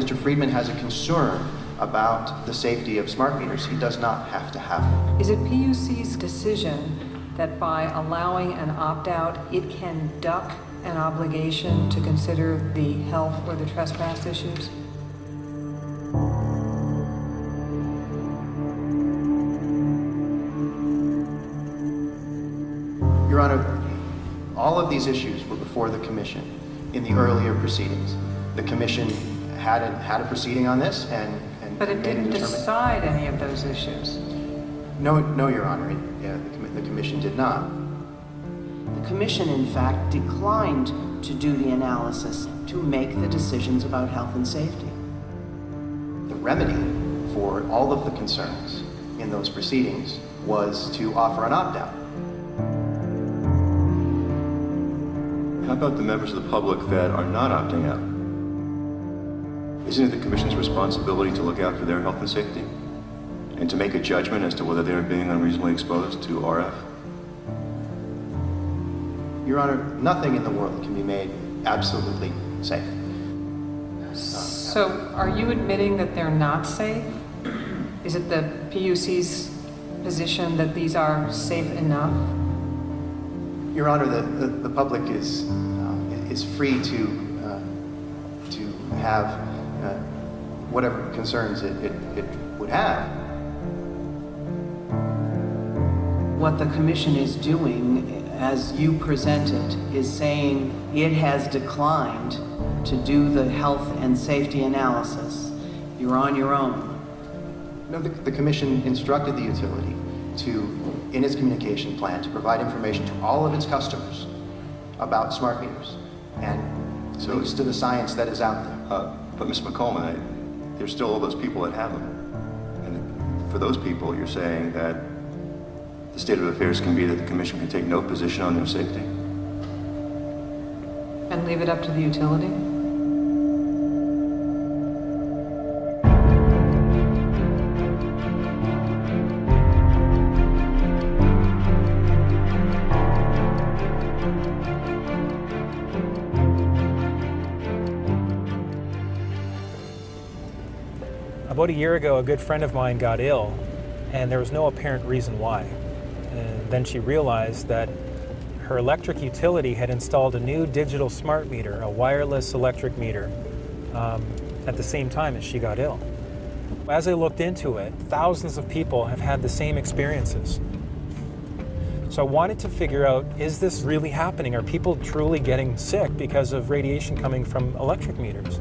Mr. Friedman has a concern about the safety of smart meters, he does not have to have them. Is it PUC's decision that by allowing an opt-out, it can duck an obligation to consider the health or the trespass issues? Your Honor, all of these issues were before the Commission in the earlier proceedings. The Commission had a proceeding on this and But it didn't decide any of those issues. No, Your Honor, the Commission did not. The Commission, in fact, declined to do the analysis to make the decisions about health and safety. The remedy for all of the concerns in those proceedings was to offer an opt-out. How about the members of the public that are not opting out? Isn't it the Commission's responsibility to look out for their health and safety? And to make a judgment as to whether they're being unreasonably exposed to RF? Your Honor, nothing in the world can be made absolutely safe. So are you admitting that they're not safe? Is it the PUC's position that these are safe enough? Your Honor, the public is free to have whatever concerns it would have. What the Commission is doing, as you presented, is saying it has declined to do the health and safety analysis. You're on your own. No, the Commission instructed the utility to, in its communication plan, to provide information to all of its customers about smart meters and links to the science that is out there. But Ms. McCollum, there's still all those people that have them. And for those people, you're saying that the state of affairs can be that the Commission can take no position on their safety? And leave it up to the utility? About a year ago, a good friend of mine got ill, and there was no apparent reason why. And then she realized that her electric utility had installed a new digital smart meter, a wireless electric meter, at the same time as she got ill. As I looked into it, thousands of people have had the same experiences. So I wanted to figure out, is this really happening? Are people truly getting sick because of radiation coming from electric meters?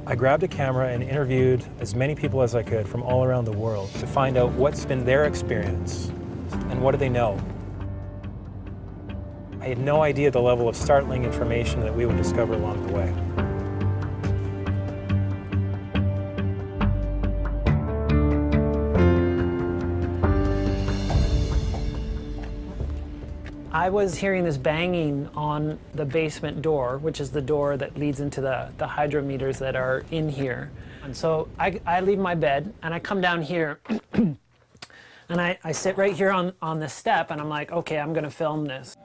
I grabbed a camera and interviewed as many people as I could from all around the world to find out what's been their experience and what do they know. I had no idea the level of startling information that we would discover along the way. I was hearing this banging on the basement door, which is the door that leads into the hydrometers that are in here. And so I leave my bed and I come down here and I sit right here on the step and I'm like, okay, I'm gonna film this.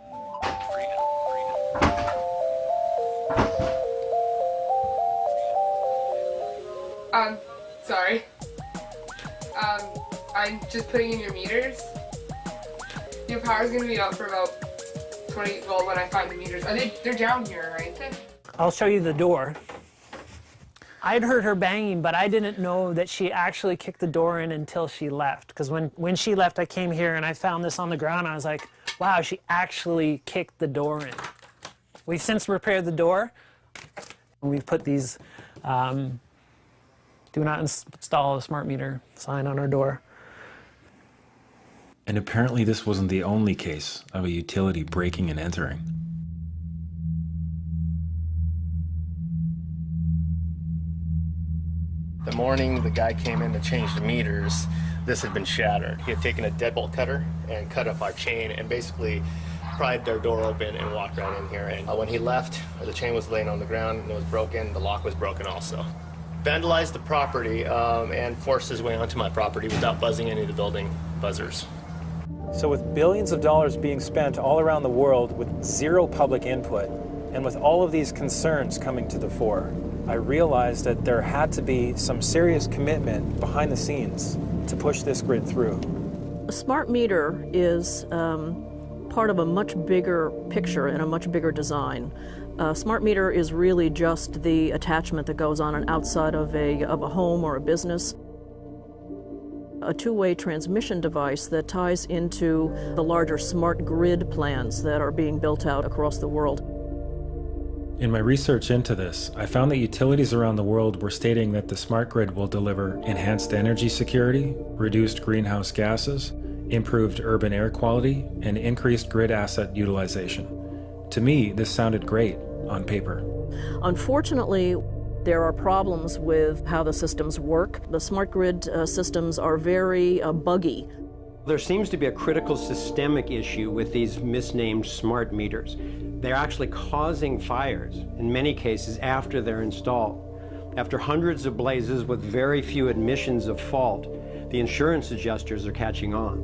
Sorry. I'm just putting in your meters. Your power's gonna be up for about 20, well, when I find the meters. They're down here, right? I'll show you the door. I'd heard her banging, but I didn't know that she actually kicked the door in until she left. Because when she left, I came here and I found this on the ground. I was like, wow, she actually kicked the door in. We've since repaired the door. And we've put these do not install a smart meter sign on our door. And apparently this wasn't the only case of a utility breaking and entering. The morning the guy came in to change the meters, this had been shattered. He had taken a deadbolt cutter and cut up our chain and basically pried their door open and walked right in here. And when he left, the chain was laying on the ground and it was broken. The lock was broken also. Vandalized the property and forced his way onto my property without buzzing any of the building buzzers. So with billions of dollars being spent all around the world with zero public input, and with all of these concerns coming to the fore, I realized that there had to be some serious commitment behind the scenes to push this grid through. A smart meter is part of a much bigger picture and a much bigger design. A smart meter is really just the attachment that goes on an outside of a home or a business. A two-way transmission device that ties into the larger smart grid plans that are being built out across the world. In my research into this, I found that utilities around the world were stating that the smart grid will deliver enhanced energy security, reduced greenhouse gases, improved urban air quality, and increased grid asset utilization. To me, this sounded great on paper. Unfortunately, there are problems with how the systems work. The smart grid systems are very buggy. There seems to be a critical systemic issue with these misnamed smart meters. They're actually causing fires, in many cases, after they're installed. After hundreds of blazes with very few admissions of fault, the insurance adjusters are catching on.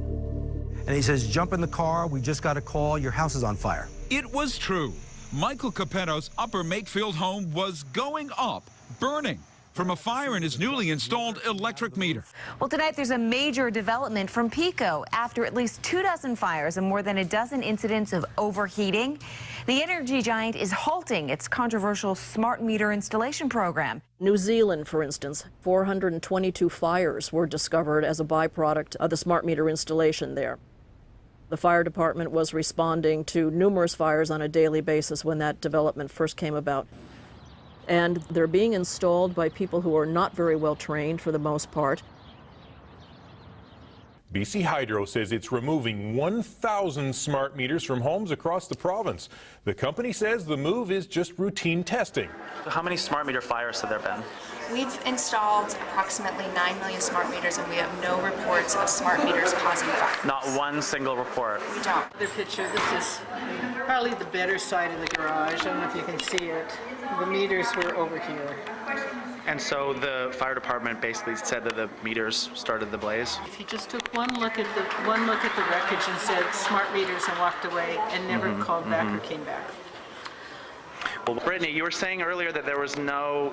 And he says, jump in the car, we just got a call, your house is on fire. It was true. Michael Capetto's Upper Makefield home was going up, burning from a fire in his newly installed electric meter. Well, tonight there's a major development from PECO. After at least 24 fires and more than a dozen incidents of overheating, the energy giant is halting its controversial smart meter installation program. New Zealand, for instance, 422 fires were discovered as a byproduct of the smart meter installation there. The fire department was responding to numerous fires on a daily basis when that development first came about. And they're being installed by people who are not very well trained for the most part. BC Hydro says it's removing 1,000 smart meters from homes across the province. The company says the move is just routine testing. How many smart meter fires have there been? We've installed approximately 9 million smart meters, and we have no reports of smart meters causing fires. Not one single report. We don't. The picture, this is probably the better side of the garage. I don't know if you can see it. The meters were over here. And so the fire department basically said that the meters started the blaze? If you just took one look at the wreckage and said smart meters and walked away and never called back or came back. Well, Brittany, you were saying earlier that there was no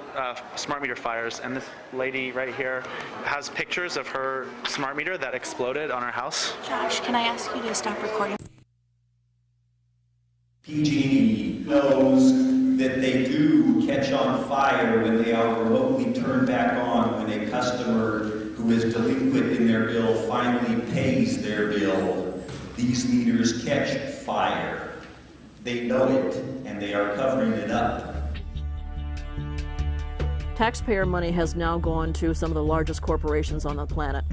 smart meter fires, and this lady right here has pictures of her smart meter that exploded on her house. Josh, can I ask you to stop recording? PG&E knows that they do catch on fire when they are remotely turned back on when a customer who is delinquent in their bill finally pays their bill. These meters catch fire. They know it, and they are covering it up. Taxpayer money has now gone to some of the largest corporations on the planet.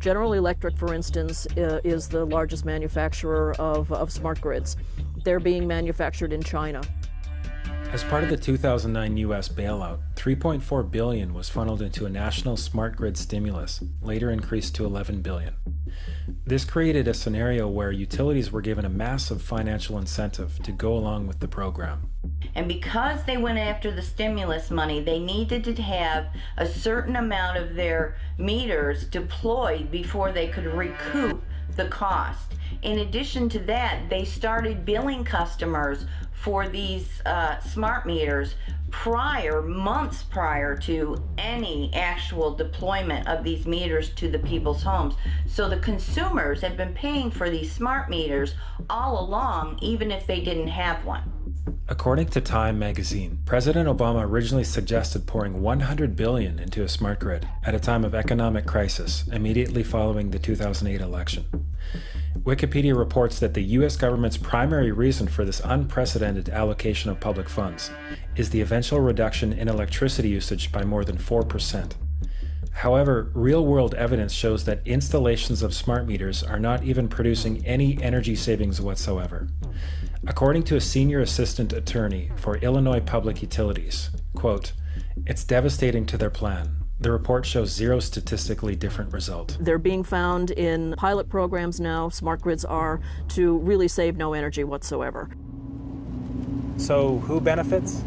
General Electric, for instance, is the largest manufacturer of smart grids. They're being manufactured in China. As part of the 2009 U.S. bailout, $3.4 billion was funneled into a national smart grid stimulus, later increased to $11 billion. This created a scenario where utilities were given a massive financial incentive to go along with the program. And because they went after the stimulus money, they needed to have a certain amount of their meters deployed before they could recoup the cost. In addition to that, they started billing customers for these smart meters months prior to any actual deployment of these meters to the people's homes. So the consumers have been paying for these smart meters all along, even if they didn't have one. According to Time magazine, President Obama originally suggested pouring $100 billion into a smart grid at a time of economic crisis immediately following the 2008 election. Wikipedia reports that the U.S. government's primary reason for this unprecedented allocation of public funds is the eventual reduction in electricity usage by more than 4%. However, real-world evidence shows that installations of smart meters are not even producing any energy savings whatsoever. According to a senior assistant attorney for Illinois Public Utilities, quote, "It's devastating to their plan. The report shows zero statistically different result." They're being found in pilot programs now, smart grids are, to really save no energy whatsoever. So who benefits?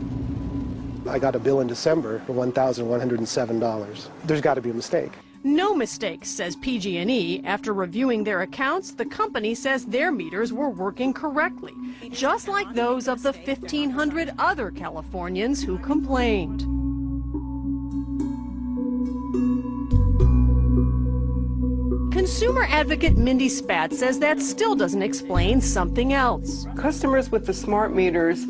I got a bill in December for $1,107. There's got to be a mistake. No mistake, says PG&E. After reviewing their accounts, the company says their meters were working correctly, just like those of the 1,500 other Californians who complained. consumer advocate Mindy Spatz says that still doesn't explain something else. Customers with the smart meters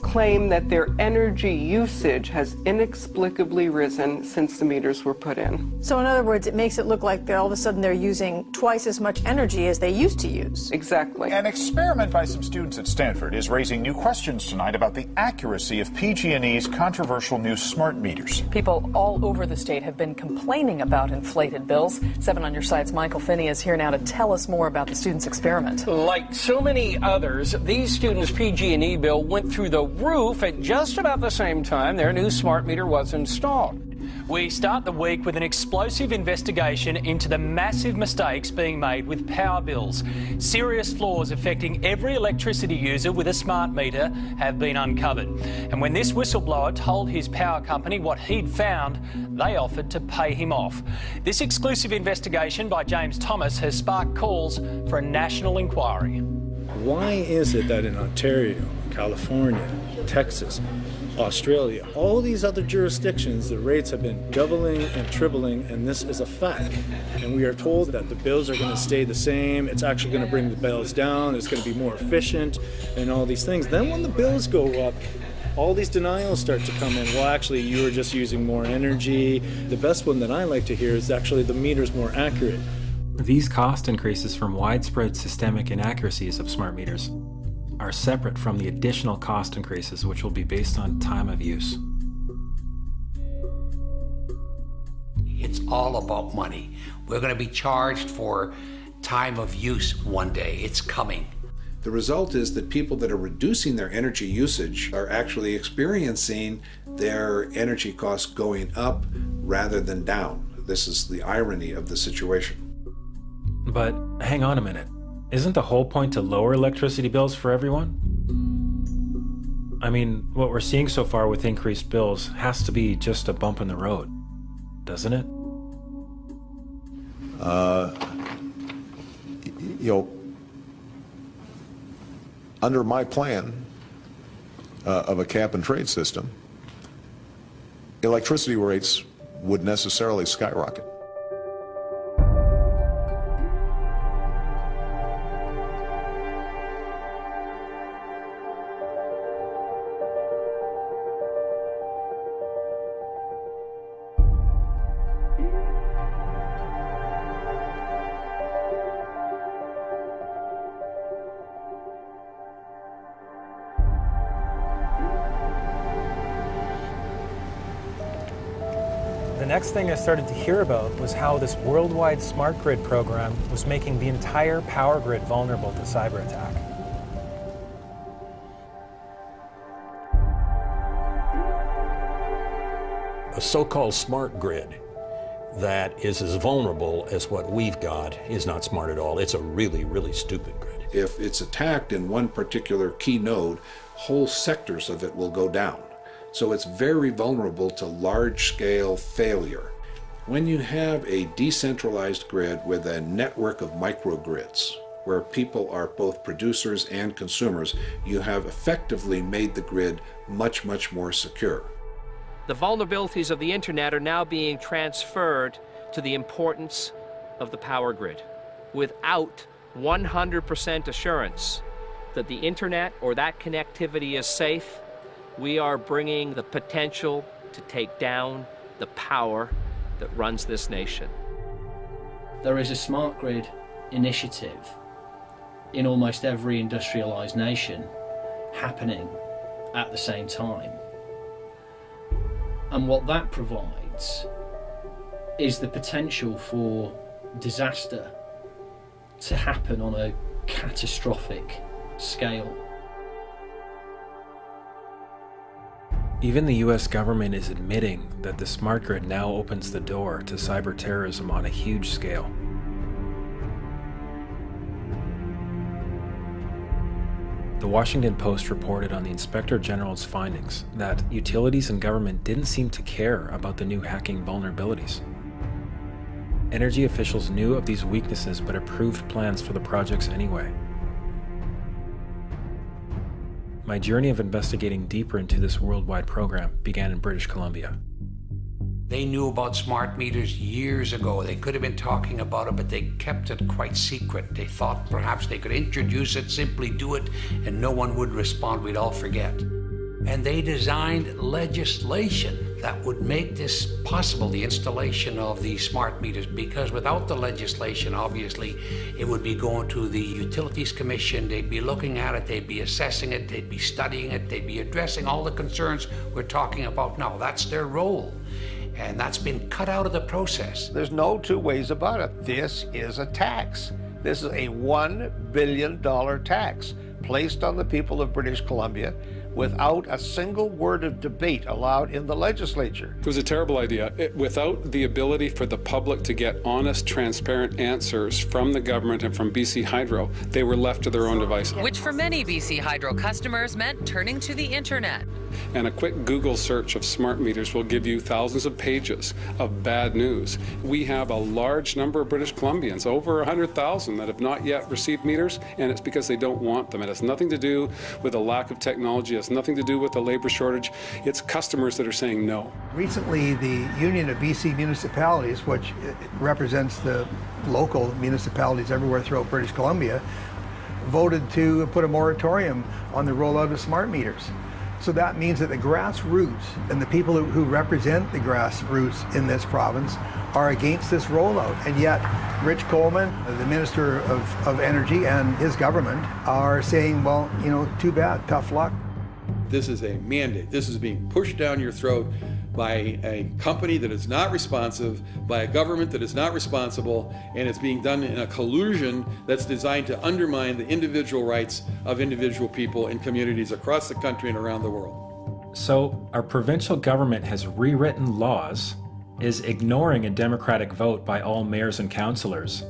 claim that their energy usage has inexplicably risen since the meters were put in. So in other words, it makes it look like all of a sudden they're using twice as much energy as they used to use. Exactly. An experiment by some students at Stanford is raising new questions tonight about the accuracy of PG&E's controversial new smart meters. People all over the state have been complaining about inflated bills. 7 on Your Side's Michael Finney is here now to tell us more about the students' experiment. Like so many others, these students' PG&E bill went through the roof at just about the same time their new smart meter was installed. We start the week with an explosive investigation into the massive mistakes being made with power bills. Serious flaws affecting every electricity user with a smart meter have been uncovered. And when this whistleblower told his power company what he'd found, they offered to pay him off. This exclusive investigation by James Thomas has sparked calls for a national inquiry. Why is it that in Ontario, California, Texas, Australia, all these other jurisdictions, the rates have been doubling and tripling, and this is a fact. And we are told that the bills are going to stay the same, it's actually going to bring the bills down, it's going to be more efficient, and all these things. Then when the bills go up, all these denials start to come in. Well, actually, you were just using more energy. The best one that I like to hear is actually the meter's more accurate. These cost increases from widespread systemic inaccuracies of smart meters are separate from the additional cost increases, which will be based on time of use. It's all about money. We're going to be charged for time of use one day. It's coming. The result is that people that are reducing their energy usage are actually experiencing their energy costs going up rather than down. This is the irony of the situation. But hang on a minute. Isn't the whole point to lower electricity bills for everyone? I mean, what we're seeing so far with increased bills has to be just a bump in the road, doesn't it? Under my plan of a cap and trade system, electricity rates would necessarily skyrocket. The next thing I started to hear about was how this worldwide smart grid program was making the entire power grid vulnerable to cyber attack. A so-called smart grid that is as vulnerable as what we've got is not smart at all. It's a really, really stupid grid. If it's attacked in one particular key node, whole sectors of it will go down. So it's very vulnerable to large-scale failure. When you have a decentralized grid with a network of microgrids, where people are both producers and consumers, you have effectively made the grid much, much more secure. The vulnerabilities of the internet are now being transferred to the importance of the power grid. Without 100% assurance that the internet or that connectivity is safe, we are bringing the potential to take down the power that runs this nation. There is a smart grid initiative in almost every industrialized nation happening at the same time. And what that provides is the potential for disaster to happen on a catastrophic scale. Even the US government is admitting that the smart grid now opens the door to cyber terrorism on a huge scale. The Washington Post reported on the Inspector General's findings that utilities and government didn't seem to care about the new hacking vulnerabilities. Energy officials knew of these weaknesses but approved plans for the projects anyway. My journey of investigating deeper into this worldwide program began in British Columbia. They knew about smart meters years ago. They could have been talking about it, but they kept it quite secret. They thought perhaps they could introduce it, simply do it, and no one would respond. We'd all forget. And they designed legislation that would make this possible, the installation of these smart meters, because without the legislation, obviously, it would be going to the Utilities Commission. They'd be looking at it, they'd be assessing it, they'd be studying it, they'd be addressing all the concerns we're talking about now. That's their role. And that's been cut out of the process. There's no two ways about it. This is a tax. This is a $1 billion tax placed on the people of British Columbia without a single word of debate allowed in the legislature. It was a terrible idea. Without the ability for the public to get honest, transparent answers from the government and from BC Hydro, they were left to their own devices. Which for many BC Hydro customers meant turning to the internet. And a quick Google search of smart meters will give you thousands of pages of bad news. We have a large number of British Columbians, over 100,000, that have not yet received meters, and it's because they don't want them. It has nothing to do with a lack of technology. It has nothing to do with the labor shortage. It's customers that are saying no. Recently, the Union of BC Municipalities, which represents the local municipalities everywhere throughout British Columbia, voted to put a moratorium on the rollout of smart meters. So that means that the grassroots and the people who represent the grassroots in this province are against this rollout. And yet, Rich Coleman, the Minister of Energy, and his government are saying, well, you know, too bad, tough luck. This is a mandate. This is being pushed down your throat by a company that is not responsive, by a government that is not responsible, and it's being done in a collusion that's designed to undermine the individual rights of individual people in communities across the country and around the world. So our provincial government has rewritten laws, is ignoring a democratic vote by all mayors and councillors,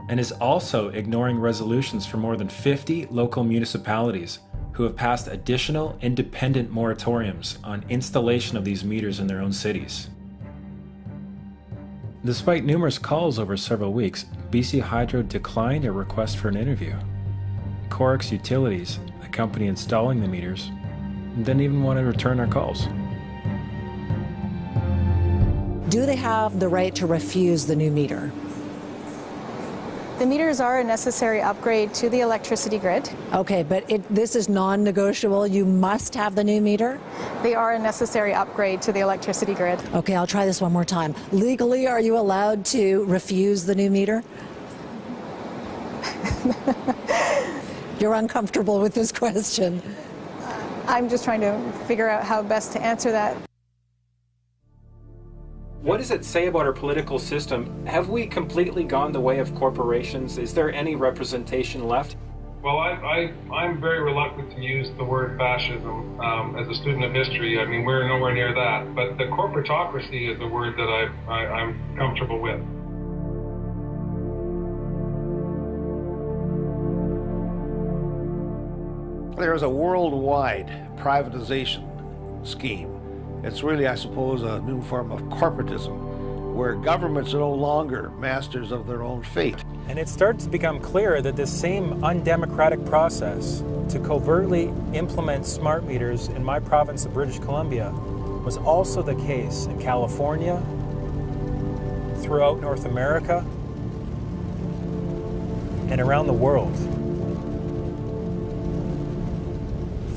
and is also ignoring resolutions from more than 50 local municipalities who have passed additional independent moratoriums on installation of these meters in their own cities. Despite numerous calls over several weeks, BC Hydro declined a request for an interview. Corix Utilities, a company installing the meters, didn't even want to return our calls. Do they have the right to refuse the new meter? The meters are a necessary upgrade to the electricity grid. Okay, but this is non-negotiable. You must have the new meter? They are a necessary upgrade to the electricity grid. Okay, I'll try this one more time. Legally, are you allowed to refuse the new meter? You're uncomfortable with this question. I'm just trying to figure out how best to answer that. What does it say about our political system? Have we completely gone the way of corporations? Is there any representation left? Well, I'm very reluctant to use the word fascism as a student of history. I mean, we're nowhere near that. But the corporatocracy is the word that I'm comfortable with. There's a worldwide privatization scheme. It's really, I suppose, a new form of corporatism, where governments are no longer masters of their own fate. And it starts to become clear that this same undemocratic process to covertly implement smart meters in my province of British Columbia was also the case in California, throughout North America, and around the world.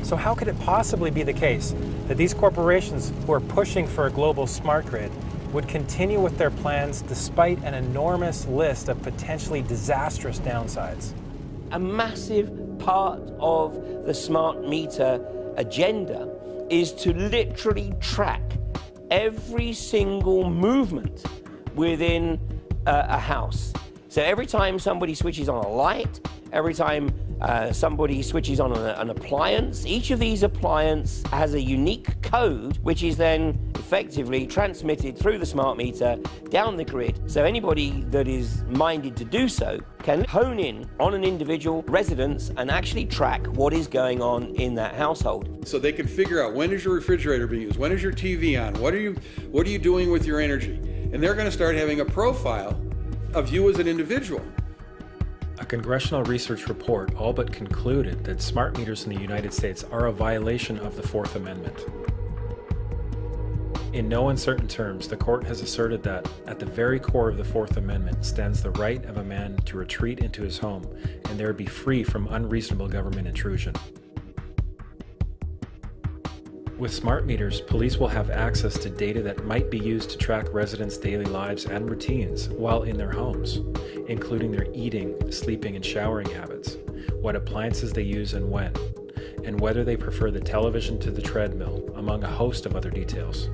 So how could it possibly be the case that these corporations who are pushing for a global smart grid would continue with their plans despite an enormous list of potentially disastrous downsides? A massive part of the smart meter agenda is to literally track every single movement within a house. So every time somebody switches on a light, every time somebody switches on an appliance, each of these appliances has a unique code which is then effectively transmitted through the smart meter down the grid. So anybody that is minded to do so can hone in on an individual residence and actually track what is going on in that household. So they can figure out, when is your refrigerator being used? When is your TV on? What are you doing with your energy? And they're going to start having a profile of you as an individual. A congressional research report all but concluded that smart meters in the United States are a violation of the Fourth Amendment. In no uncertain terms, the court has asserted that, at the very core of the Fourth Amendment, stands the right of a man to retreat into his home and there be free from unreasonable government intrusion. With smart meters, police will have access to data that might be used to track residents' daily lives and routines while in their homes, including their eating, sleeping, and showering habits, what appliances they use and when, and whether they prefer the television to the treadmill, among a host of other details.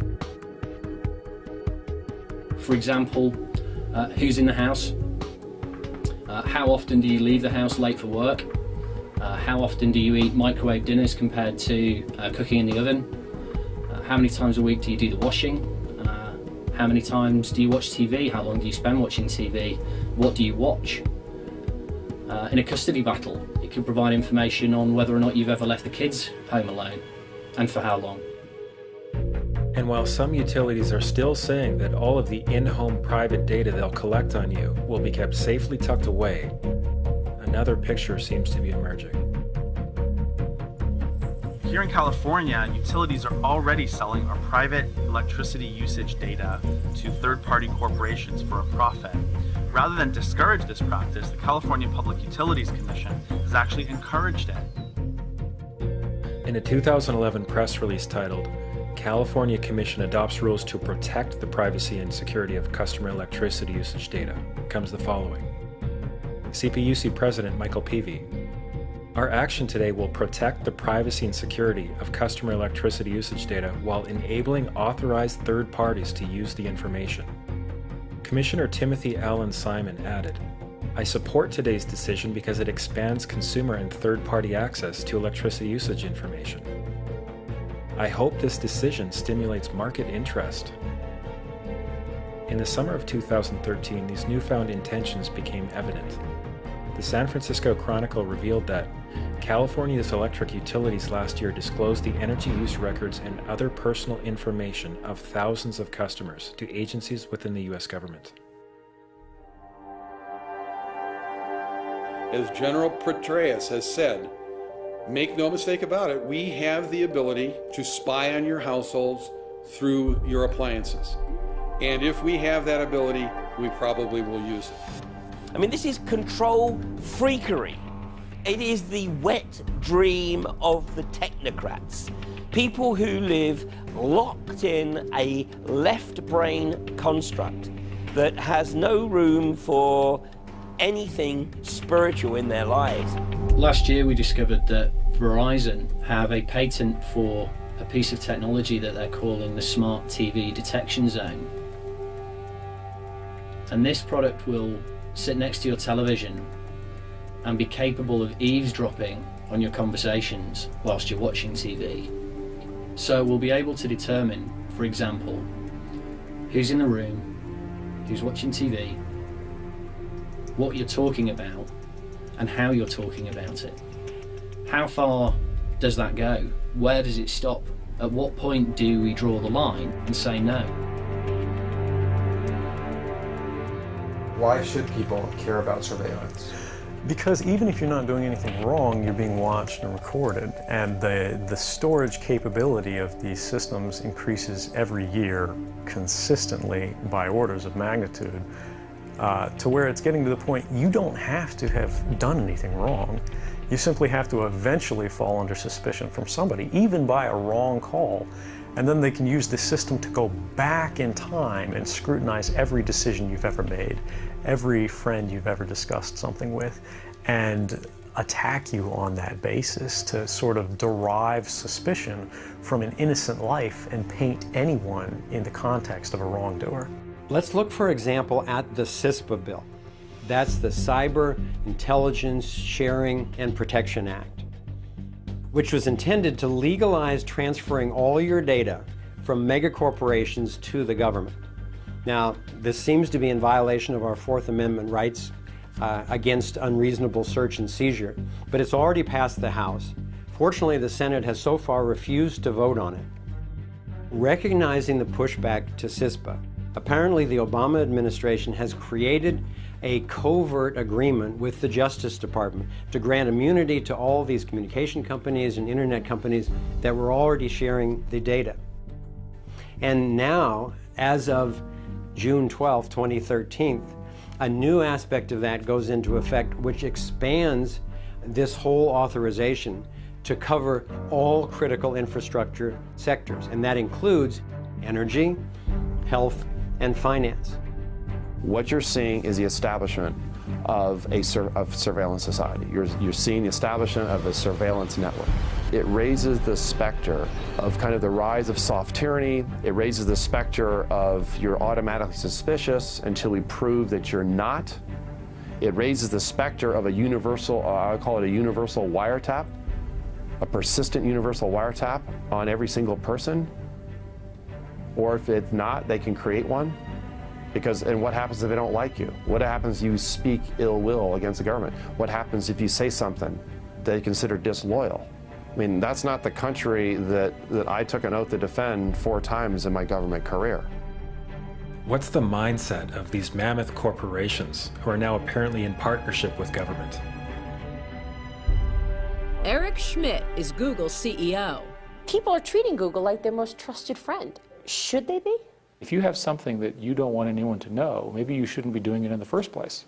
For example, who's in the house? How often do you leave the house late for work? How often do you eat microwave dinners compared to cooking in the oven? How many times a week do you do the washing? How many times do you watch TV? How long do you spend watching TV? What do you watch? In a custody battle, it can provide information on whether or not you've ever left the kids home alone, and for how long. And while some utilities are still saying that all of the in-home private data they'll collect on you will be kept safely tucked away, another picture seems to be emerging. Here in California, utilities are already selling our private electricity usage data to third-party corporations for a profit. Rather than discourage this practice, the California Public Utilities Commission has actually encouraged it. In a 2011 press release titled, "California Commission Adopts Rules to Protect the Privacy and Security of Customer Electricity Usage Data," comes the following. CPUC President Michael Peavy: "Our action today will protect the privacy and security of customer electricity usage data while enabling authorized third parties to use the information." Commissioner Timothy Allen Simon added, "I support today's decision because it expands consumer and third-party access to electricity usage information. I hope this decision stimulates market interest." In the summer of 2013, these newfound intentions became evident. The San Francisco Chronicle revealed that California's electric utilities last year disclosed the energy use records and other personal information of thousands of customers to agencies within the U.S. government. As General Petraeus has said, make no mistake about it, we have the ability to spy on your households through your appliances. And if we have that ability, we probably will use it. I mean, this is control freakery. It is the wet dream of the technocrats. People who live locked in a left brain construct that has no room for anything spiritual in their lives. Last year we discovered that Verizon have a patent for a piece of technology that they're calling the Smart TV Detection Zone. And this product will sit next to your television and be capable of eavesdropping on your conversations whilst you're watching TV. So we'll be able to determine, for example, who's in the room, who's watching TV, what you're talking about, and how you're talking about it. How far does that go? Where does it stop? At what point do we draw the line and say no? Why should people care about surveillance? Because even if you're not doing anything wrong, you're being watched and recorded, and the storage capability of these systems increases every year consistently by orders of magnitude, to where it's getting to the point you don't have to have done anything wrong. You simply have to eventually fall under suspicion from somebody, even by a wrong call, and then they can use the system to go back in time and scrutinize every decision you've ever made, every friend you've ever discussed something with, and attack you on that basis to sort of derive suspicion from an innocent life and paint anyone in the context of a wrongdoer. Let's look, for example, at the CISPA bill. That's the Cyber Intelligence Sharing and Protection Act, which was intended to legalize transferring all your data from megacorporations to the government. Now, this seems to be in violation of our Fourth Amendment rights against unreasonable search and seizure, but it's already passed the House. Fortunately, the Senate has so far refused to vote on it. Recognizing the pushback to CISPA, apparently the Obama administration has created a covert agreement with the Justice Department to grant immunity to all these communication companies and internet companies that were already sharing the data. And now, as of June 12, 2013, a new aspect of that goes into effect, which expands this whole authorization to cover all critical infrastructure sectors, and that includes energy, health, and finance. What you're seeing is the establishment of a surveillance society. You're seeing the establishment of a surveillance network. It raises the specter of kind of the rise of soft tyranny. It raises the specter of you're automatically suspicious until we prove that you're not. It raises the specter of a universal, I call it a universal wiretap, a persistent universal wiretap on every single person. Or if it's not, they can create one. And what happens if they don't like you? What happens if you speak ill will against the government? What happens if you say something they consider disloyal? I mean, that's not the country that I took an oath to defend 4 times in my government career. What's the mindset of these mammoth corporations who are now apparently in partnership with government? Eric Schmidt is Google's CEO. People are treating Google like their most trusted friend. Should they be? If you have something that you don't want anyone to know, maybe you shouldn't be doing it in the first place.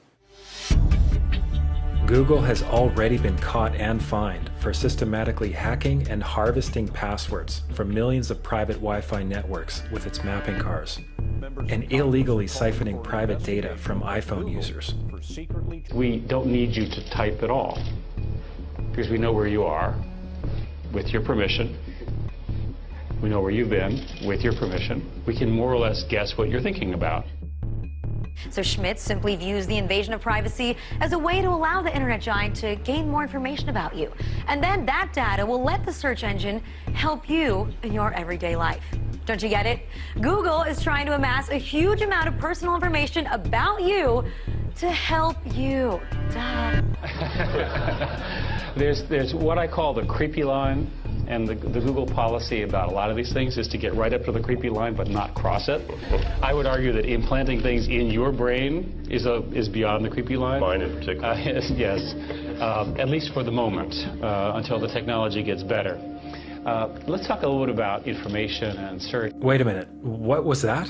Google has already been caught and fined for systematically hacking and harvesting passwords from millions of private Wi-Fi networks with its mapping cars, and illegally siphoning private data from iPhone users. We don't need you to type at all, because we know where you are, with your permission. We know where you've been, with your permission. We can more or less guess what you're thinking about. So Schmidt simply views the invasion of privacy as a way to allow the internet giant to gain more information about you. And then that data will let the search engine help you in your everyday life. Don't you get it? Google is trying to amass a huge amount of personal information about you to help you. Duh. There's what I call the creepy line. And the Google policy about a lot of these things is to get right up to the creepy line but not cross it. I would argue that implanting things in your brain is beyond the creepy line. Mine in particular. Yes, at least for the moment, until the technology gets better. Let's talk a little bit about information and search. Wait a minute, what was that?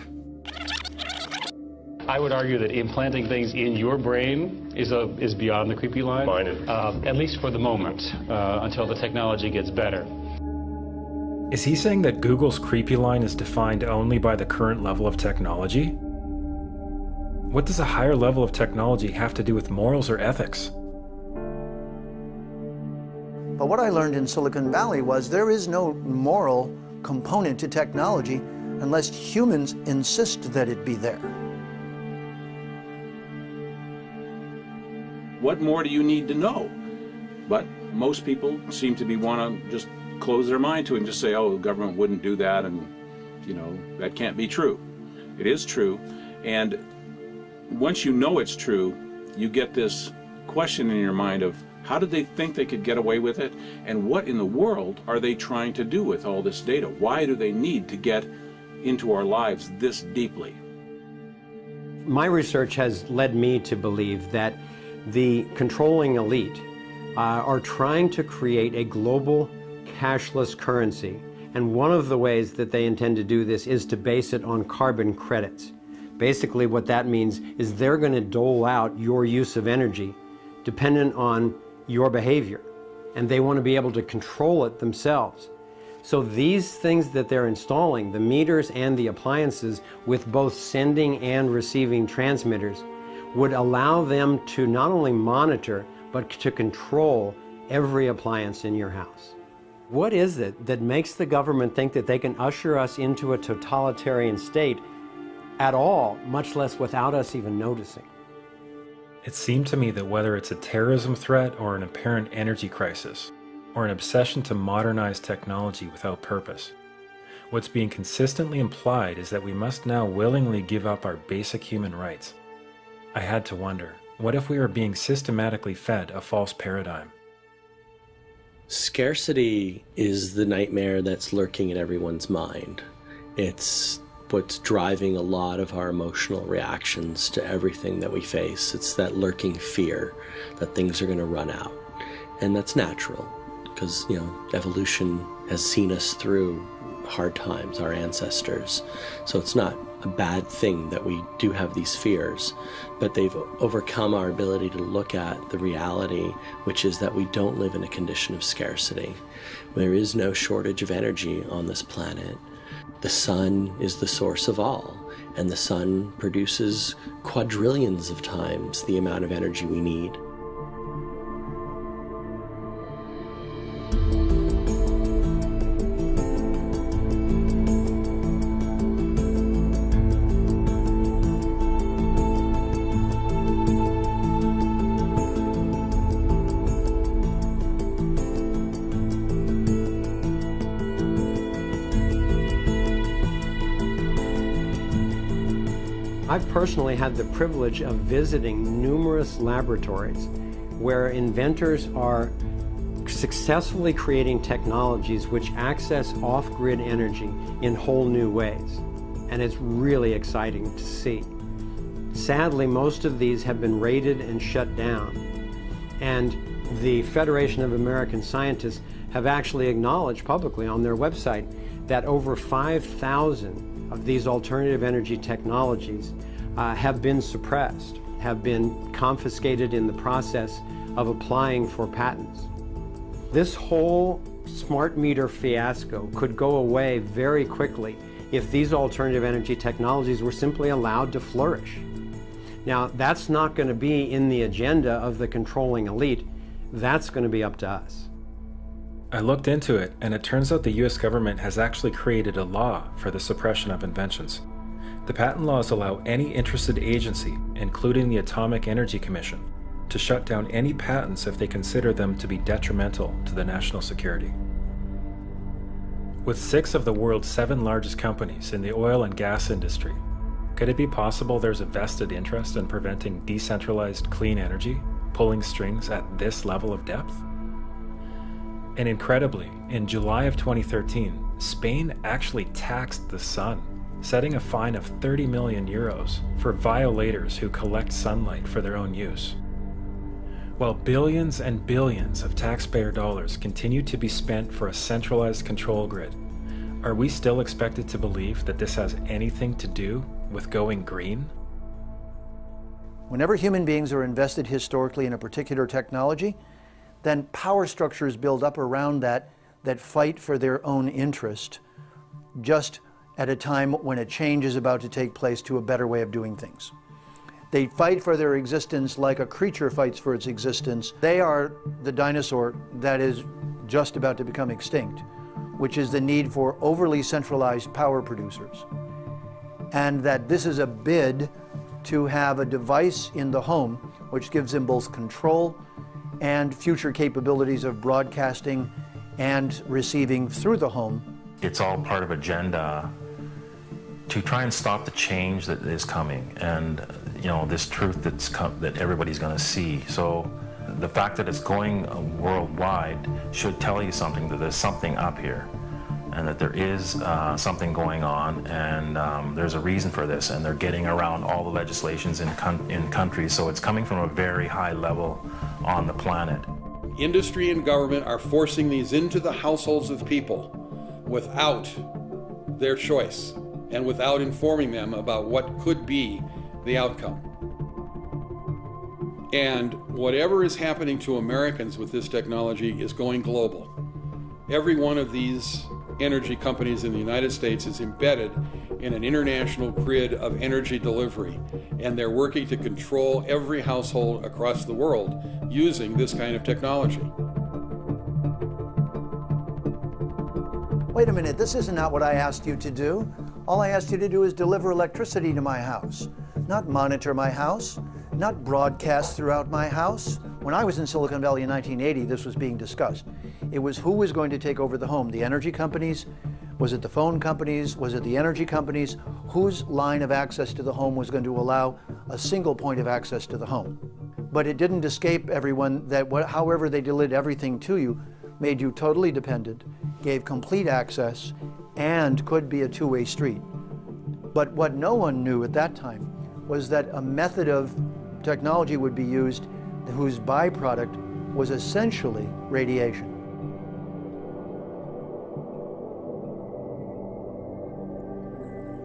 I would argue that implanting things in your brain is beyond the creepy line. Mine in. At least for the moment, until the technology gets better. Is he saying that Google's creepy line is defined only by the current level of technology? What does a higher level of technology have to do with morals or ethics? But what I learned in Silicon Valley was there is no moral component to technology unless humans insist that it be there. What more do you need to know? But most people seem to want to just close their mind to it and just say, oh, the government wouldn't do that, and that can't be true. It is true, and once you know it's true, you get this question in your mind of how did they think they could get away with it, and what in the world are they trying to do with all this data? Why do they need to get into our lives this deeply? My research has led me to believe that the controlling elite are trying to create a global cashless currency, and one of the ways that they intend to do this is to base it on carbon credits. Basically what that means is they're going to dole out your use of energy dependent on your behavior, and they want to be able to control it themselves. So these things that they're installing, the meters and the appliances with both sending and receiving transmitters, would allow them to not only monitor but to control every appliance in your house. What is it that makes the government think that they can usher us into a totalitarian state at all, much less without us even noticing? It seemed to me that whether it's a terrorism threat or an apparent energy crisis, or an obsession to modernize technology without purpose, what's being consistently implied is that we must now willingly give up our basic human rights. I had to wonder, what if we were being systematically fed a false paradigm? Scarcity is the nightmare that's lurking in everyone's mind. It's what's driving a lot of our emotional reactions to everything that we face. It's that lurking fear that things are going to run out. And that's natural because, evolution has seen us through hard times, our ancestors. So it's not a bad thing that we do have these fears, but they've overcome our ability to look at the reality, which is that we don't live in a condition of scarcity. There is no shortage of energy on this planet. The sun is the source of all, and the sun produces quadrillions of times the amount of energy we need. I've personally had the privilege of visiting numerous laboratories where inventors are successfully creating technologies which access off-grid energy in whole new ways. And it's really exciting to see. Sadly, most of these have been raided and shut down. And the Federation of American Scientists have actually acknowledged publicly on their website that over 5,000 of these alternative energy technologies have been suppressed, have been confiscated in the process of applying for patents. This whole smart meter fiasco could go away very quickly if these alternative energy technologies were simply allowed to flourish. Now, that's not going to be in the agenda of the controlling elite. That's going to be up to us. I looked into it, and it turns out the US government has actually created a law for the suppression of inventions. The patent laws allow any interested agency, including the Atomic Energy Commission, to shut down any patents if they consider them to be detrimental to the national security. With 6 of the world's 7 largest companies in the oil and gas industry, could it be possible there's a vested interest in preventing decentralized clean energy, pulling strings at this level of depth? And incredibly, in July of 2013, Spain actually taxed the sun, setting a fine of 30 million euros for violators who collect sunlight for their own use. While billions and billions of taxpayer dollars continue to be spent for a centralized control grid, are we still expected to believe that this has anything to do with going green? Whenever human beings are invested historically in a particular technology, then power structures build up around that fight for their own interest, just at a time when a change is about to take place to a better way of doing things. They fight for their existence like a creature fights for its existence. They are the dinosaur that is just about to become extinct, which is the need for overly centralized power producers. And that this is a bid to have a device in the home which gives them both control and future capabilities of broadcasting and receiving through the home. It's all part of agenda to try and stop the change that is coming, and this truth that everybody's going to see. So the fact that it's going worldwide should tell you something, that there's something up here, and that there is something going on, and there's a reason for this, and they're getting around all the legislations in countries, so it's coming from a very high level on the planet. Industry and government are forcing these into the households of people without their choice and without informing them about what could be the outcome. And whatever is happening to Americans with this technology is going global. Every one of these energy companies in the United States is embedded in an international grid of energy delivery, and they're working to control every household across the world using this kind of technology. Wait a minute, this isn't what I asked you to do. All I asked you to do is deliver electricity to my house, not monitor my house, not broadcast throughout my house. When I was in Silicon Valley in 1980, this was being discussed. It was who was going to take over the home, the energy companies? Was it the phone companies? Was it the energy companies? Whose line of access to the home was going to allow a single point of access to the home? But it didn't escape everyone that however they delivered everything to you, made you totally dependent, gave complete access, and could be a two-way street. But what no one knew at that time was that a method of technology would be used whose byproduct was essentially radiation.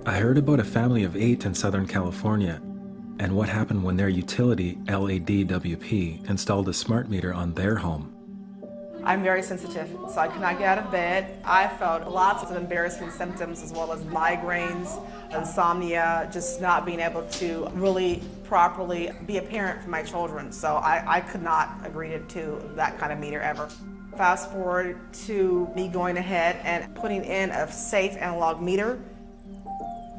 I heard about a family of 8 in Southern California and what happened when their utility, LADWP, installed a smart meter on their home. I'm very sensitive, so I could not get out of bed. I felt lots of embarrassing symptoms as well as migraines, insomnia, just not being able to really properly be a parent for my children. So I could not agree to that kind of meter ever. Fast forward to me going ahead and putting in a safe analog meter.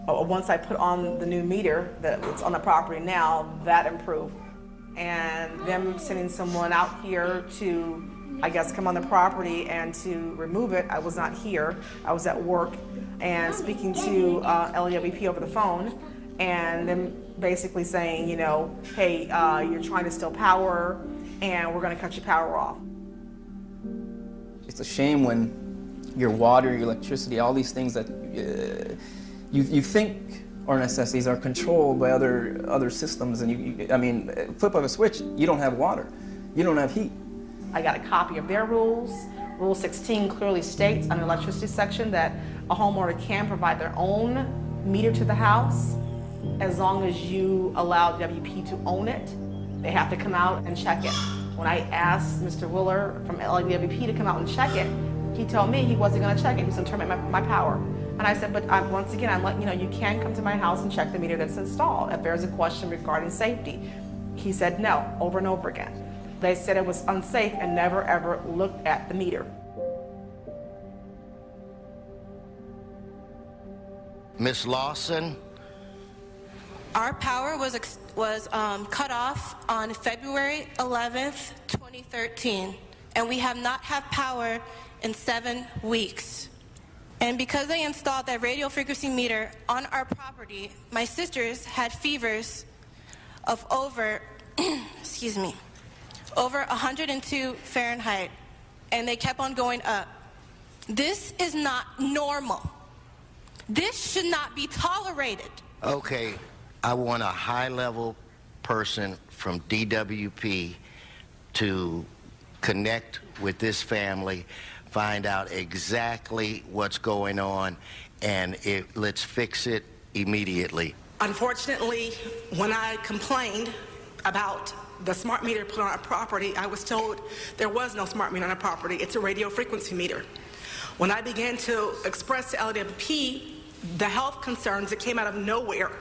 Once I put on the new meter that's on the property now, that improved. And them sending someone out here to, I guess, come on the property and to remove it. I was not here. I was at work and speaking to LAWP over the phone, and them basically saying, you know, hey, you're trying to steal power and we're going to cut your power off. It's a shame when your water, your electricity, all these things that you think are necessities are controlled by other systems, and I mean, flip of a switch, you don't have water, you don't have heat. I got a copy of their rules. Rule 16 clearly states on the electricity section that a homeowner can provide their own meter to the house as long as you allow WP to own it. They have to come out and check it. When I asked Mr. Willer from LAWP to come out and check it, he told me he wasn't going to check it. He was going to terminate my power. And I said, but once again, I'm letting you know, you can come to my house and check the meter that's installed if there's a question regarding safety. He said no, over and over again. They said it was unsafe and never ever looked at the meter. Ms. Lawson? Our power was cut off on February 11th, 2013, and we have not had power in 7 weeks. And because they installed that radio frequency meter on our property, my sisters had fevers of over, excuse me, over 102 Fahrenheit, and they kept on going up. This is not normal. This should not be tolerated. Okay, I want a high-level person from DWP to connect with this family, find out exactly what's going on, and let's fix it immediately. Unfortunately, when I complained about the smart meter put on our property, I was told there was no smart meter on our property. It's a radio frequency meter. When I began to express to LAWP the health concerns that came out of nowhere,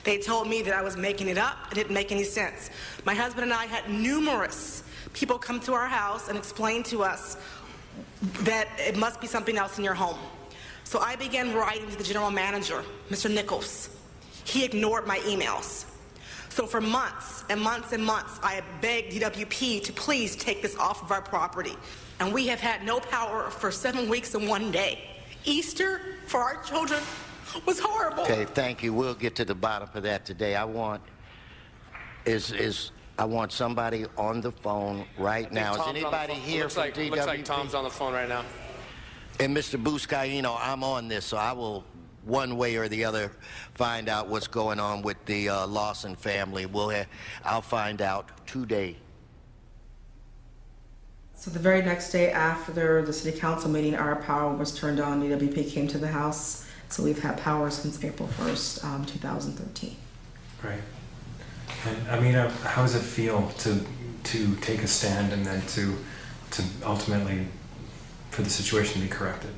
they told me that I was making it up. It didn't make any sense. My husband and I had numerous people come to our house and explain to us that it must be something else in your home. So I began writing to the general manager, Mr. Nichols. He ignored my emails. So for months and months and months, I have begged DWP to please take this off of our property. And we have had no power for 7 weeks and 1 day. Easter for our children was horrible. Okay, thank you. We'll get to the bottom of that today. I want somebody on the phone right now. Is anybody here from DWP? Looks like Tom's on the phone right now. And Mr. Buscaino, I'm on this, so I will, one way or the other, find out what's going on with the Lawson family. I'll find out today. So the very next day after the city council meeting, our power was turned on. DWP came to the house, so we've had power since April 1st, 2013. Right. And Amina, how does it feel to take a stand and then to ultimately for the situation to be corrected?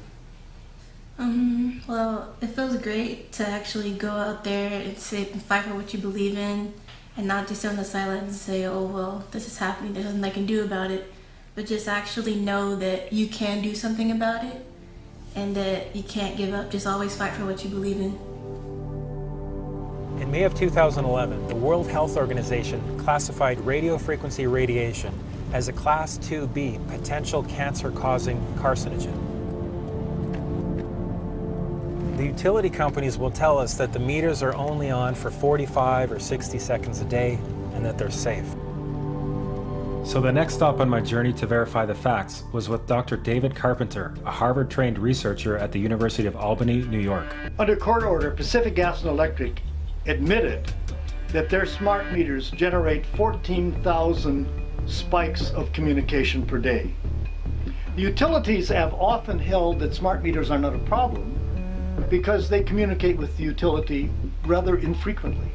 Well, it feels great to actually go out there and fight for what you believe in, and not just sit on the sidelines and say, oh, well, this is happening, there's nothing I can do about it, but just actually know that you can do something about it and that you can't give up. Just always fight for what you believe in. In May of 2011, the World Health Organization classified radio frequency radiation as a Class 2B potential cancer-causing carcinogen. The utility companies will tell us that the meters are only on for 45 or 60 seconds a day and that they're safe. So the next stop on my journey to verify the facts was with Dr. David Carpenter, a Harvard-trained researcher at the University of Albany, New York. Under court order, Pacific Gas and Electric admitted that their smart meters generate 14,000 spikes of communication per day. The utilities have often held that smart meters are not a problem because they communicate with the utility rather infrequently,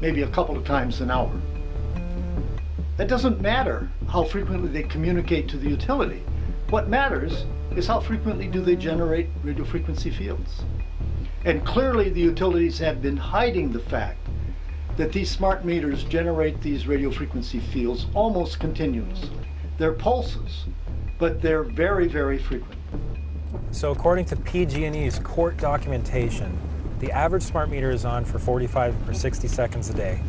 maybe a couple of times an hour. That doesn't matter how frequently they communicate to the utility. What matters is how frequently do they generate radio frequency fields. And clearly the utilities have been hiding the fact that these smart meters generate these radio frequency fields almost continuously. They're pulses, but they're very, very frequent. So according to PG&E's court documentation, the average smart meter is on for 45 or 60 seconds a day,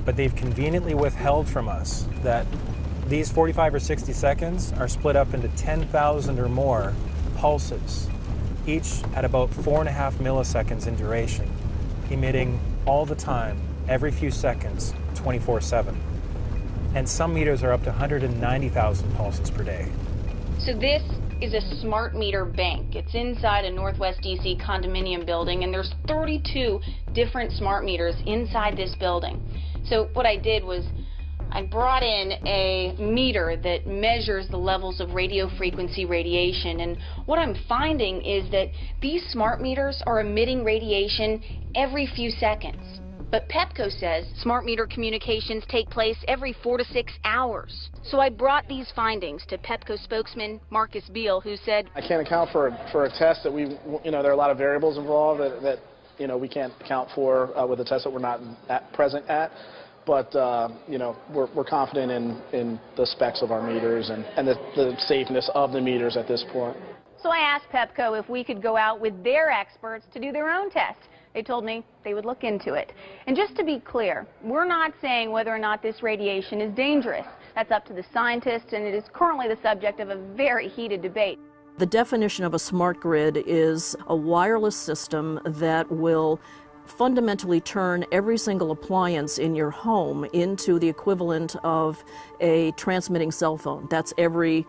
but they've conveniently withheld from us that these 45 or 60 seconds are split up into 10,000 or more pulses, each at about 4.5 milliseconds in duration, emitting all the time, every few seconds, 24/7. And some meters are up to 190,000 pulses per day. So this is a smart meter bank. It's inside a Northwest DC condominium building, and there's 32 different smart meters inside this building. So what I did was I brought in a meter that measures the levels of radio frequency radiation, and what I'm finding is that these smart meters are emitting radiation every few seconds. But Pepco says smart meter communications take place every 4 to 6 hours. So I brought these findings to Pepco spokesman Marcus Beal, who said, I can't account for a test that there are a lot of variables involved that we can't account for with a test that we're not present at. But, we're confident in the specs of our meters and the safeness of the meters at this point. So I asked Pepco if we could go out with their experts to do their own test. They told me they would look into it. And just to be clear, we're not saying whether or not this radiation is dangerous. That's up to the scientists, and it is currently the subject of a very heated debate. The definition of a smart grid is a wireless system that will fundamentally turn every single appliance in your home into the equivalent of a transmitting cell phone. That's every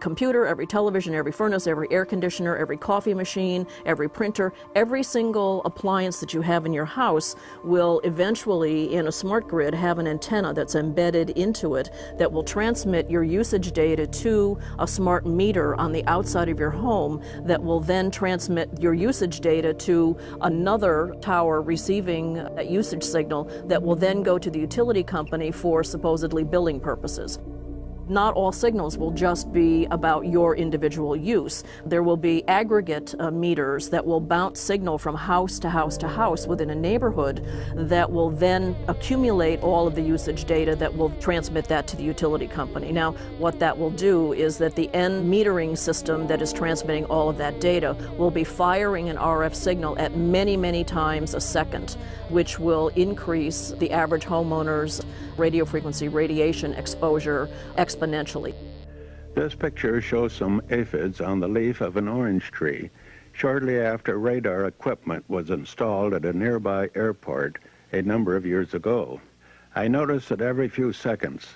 computer, every television, every furnace, every air conditioner, every coffee machine, every printer, every single appliance that you have in your house will eventually, in a smart grid, have an antenna that's embedded into it that will transmit your usage data to a smart meter on the outside of your home that will then transmit your usage data to another tower receiving that usage signal that will then go to the utility company for supposedly billing purposes. Not all signals will just be about your individual use. There will be aggregate meters that will bounce signal from house to house to house within a neighborhood that will then accumulate all of the usage data that will transmit that to the utility company. Now, what that will do is that the end metering system that is transmitting all of that data will be firing an RF signal at many, many times a second, which will increase the average homeowner's radio frequency radiation exposure exponentially. This picture shows some aphids on the leaf of an orange tree shortly after radar equipment was installed at a nearby airport a number of years ago. I noticed that every few seconds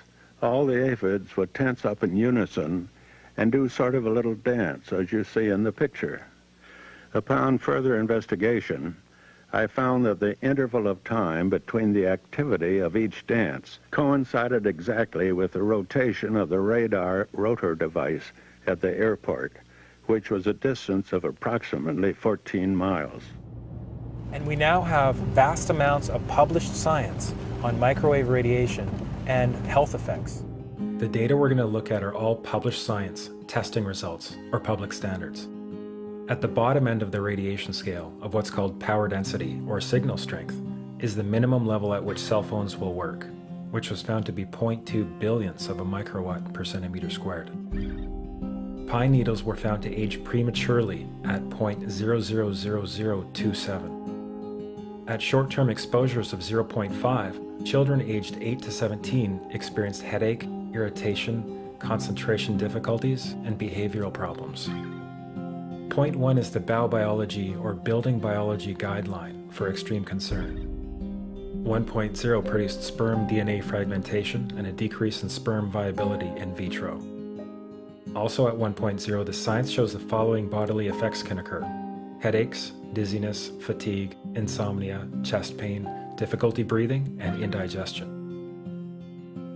all the aphids would tense up in unison and do sort of a little dance, as you see in the picture. Upon further investigation, I found that the interval of time between the activity of each dance coincided exactly with the rotation of the radar rotor device at the airport, which was a distance of approximately 14 miles. And we now have vast amounts of published science on microwave radiation and health effects. The data we're going to look at are all published science, testing results, or public standards. At the bottom end of the radiation scale of what's called power density or signal strength is the minimum level at which cell phones will work, which was found to be 0.2 billionths of a microwatt per centimeter squared. Pine needles were found to age prematurely at 0.000027. At short-term exposures of 0.5, children aged 8 to 17 experienced headache, irritation, concentration difficulties, and behavioral problems. Point 1 is the Baubiology or Building Biology Guideline for extreme concern. 1.0 produced sperm DNA fragmentation and a decrease in sperm viability in vitro. Also at 1.0, the science shows the following bodily effects can occur: headaches, dizziness, fatigue, insomnia, chest pain, difficulty breathing, and indigestion.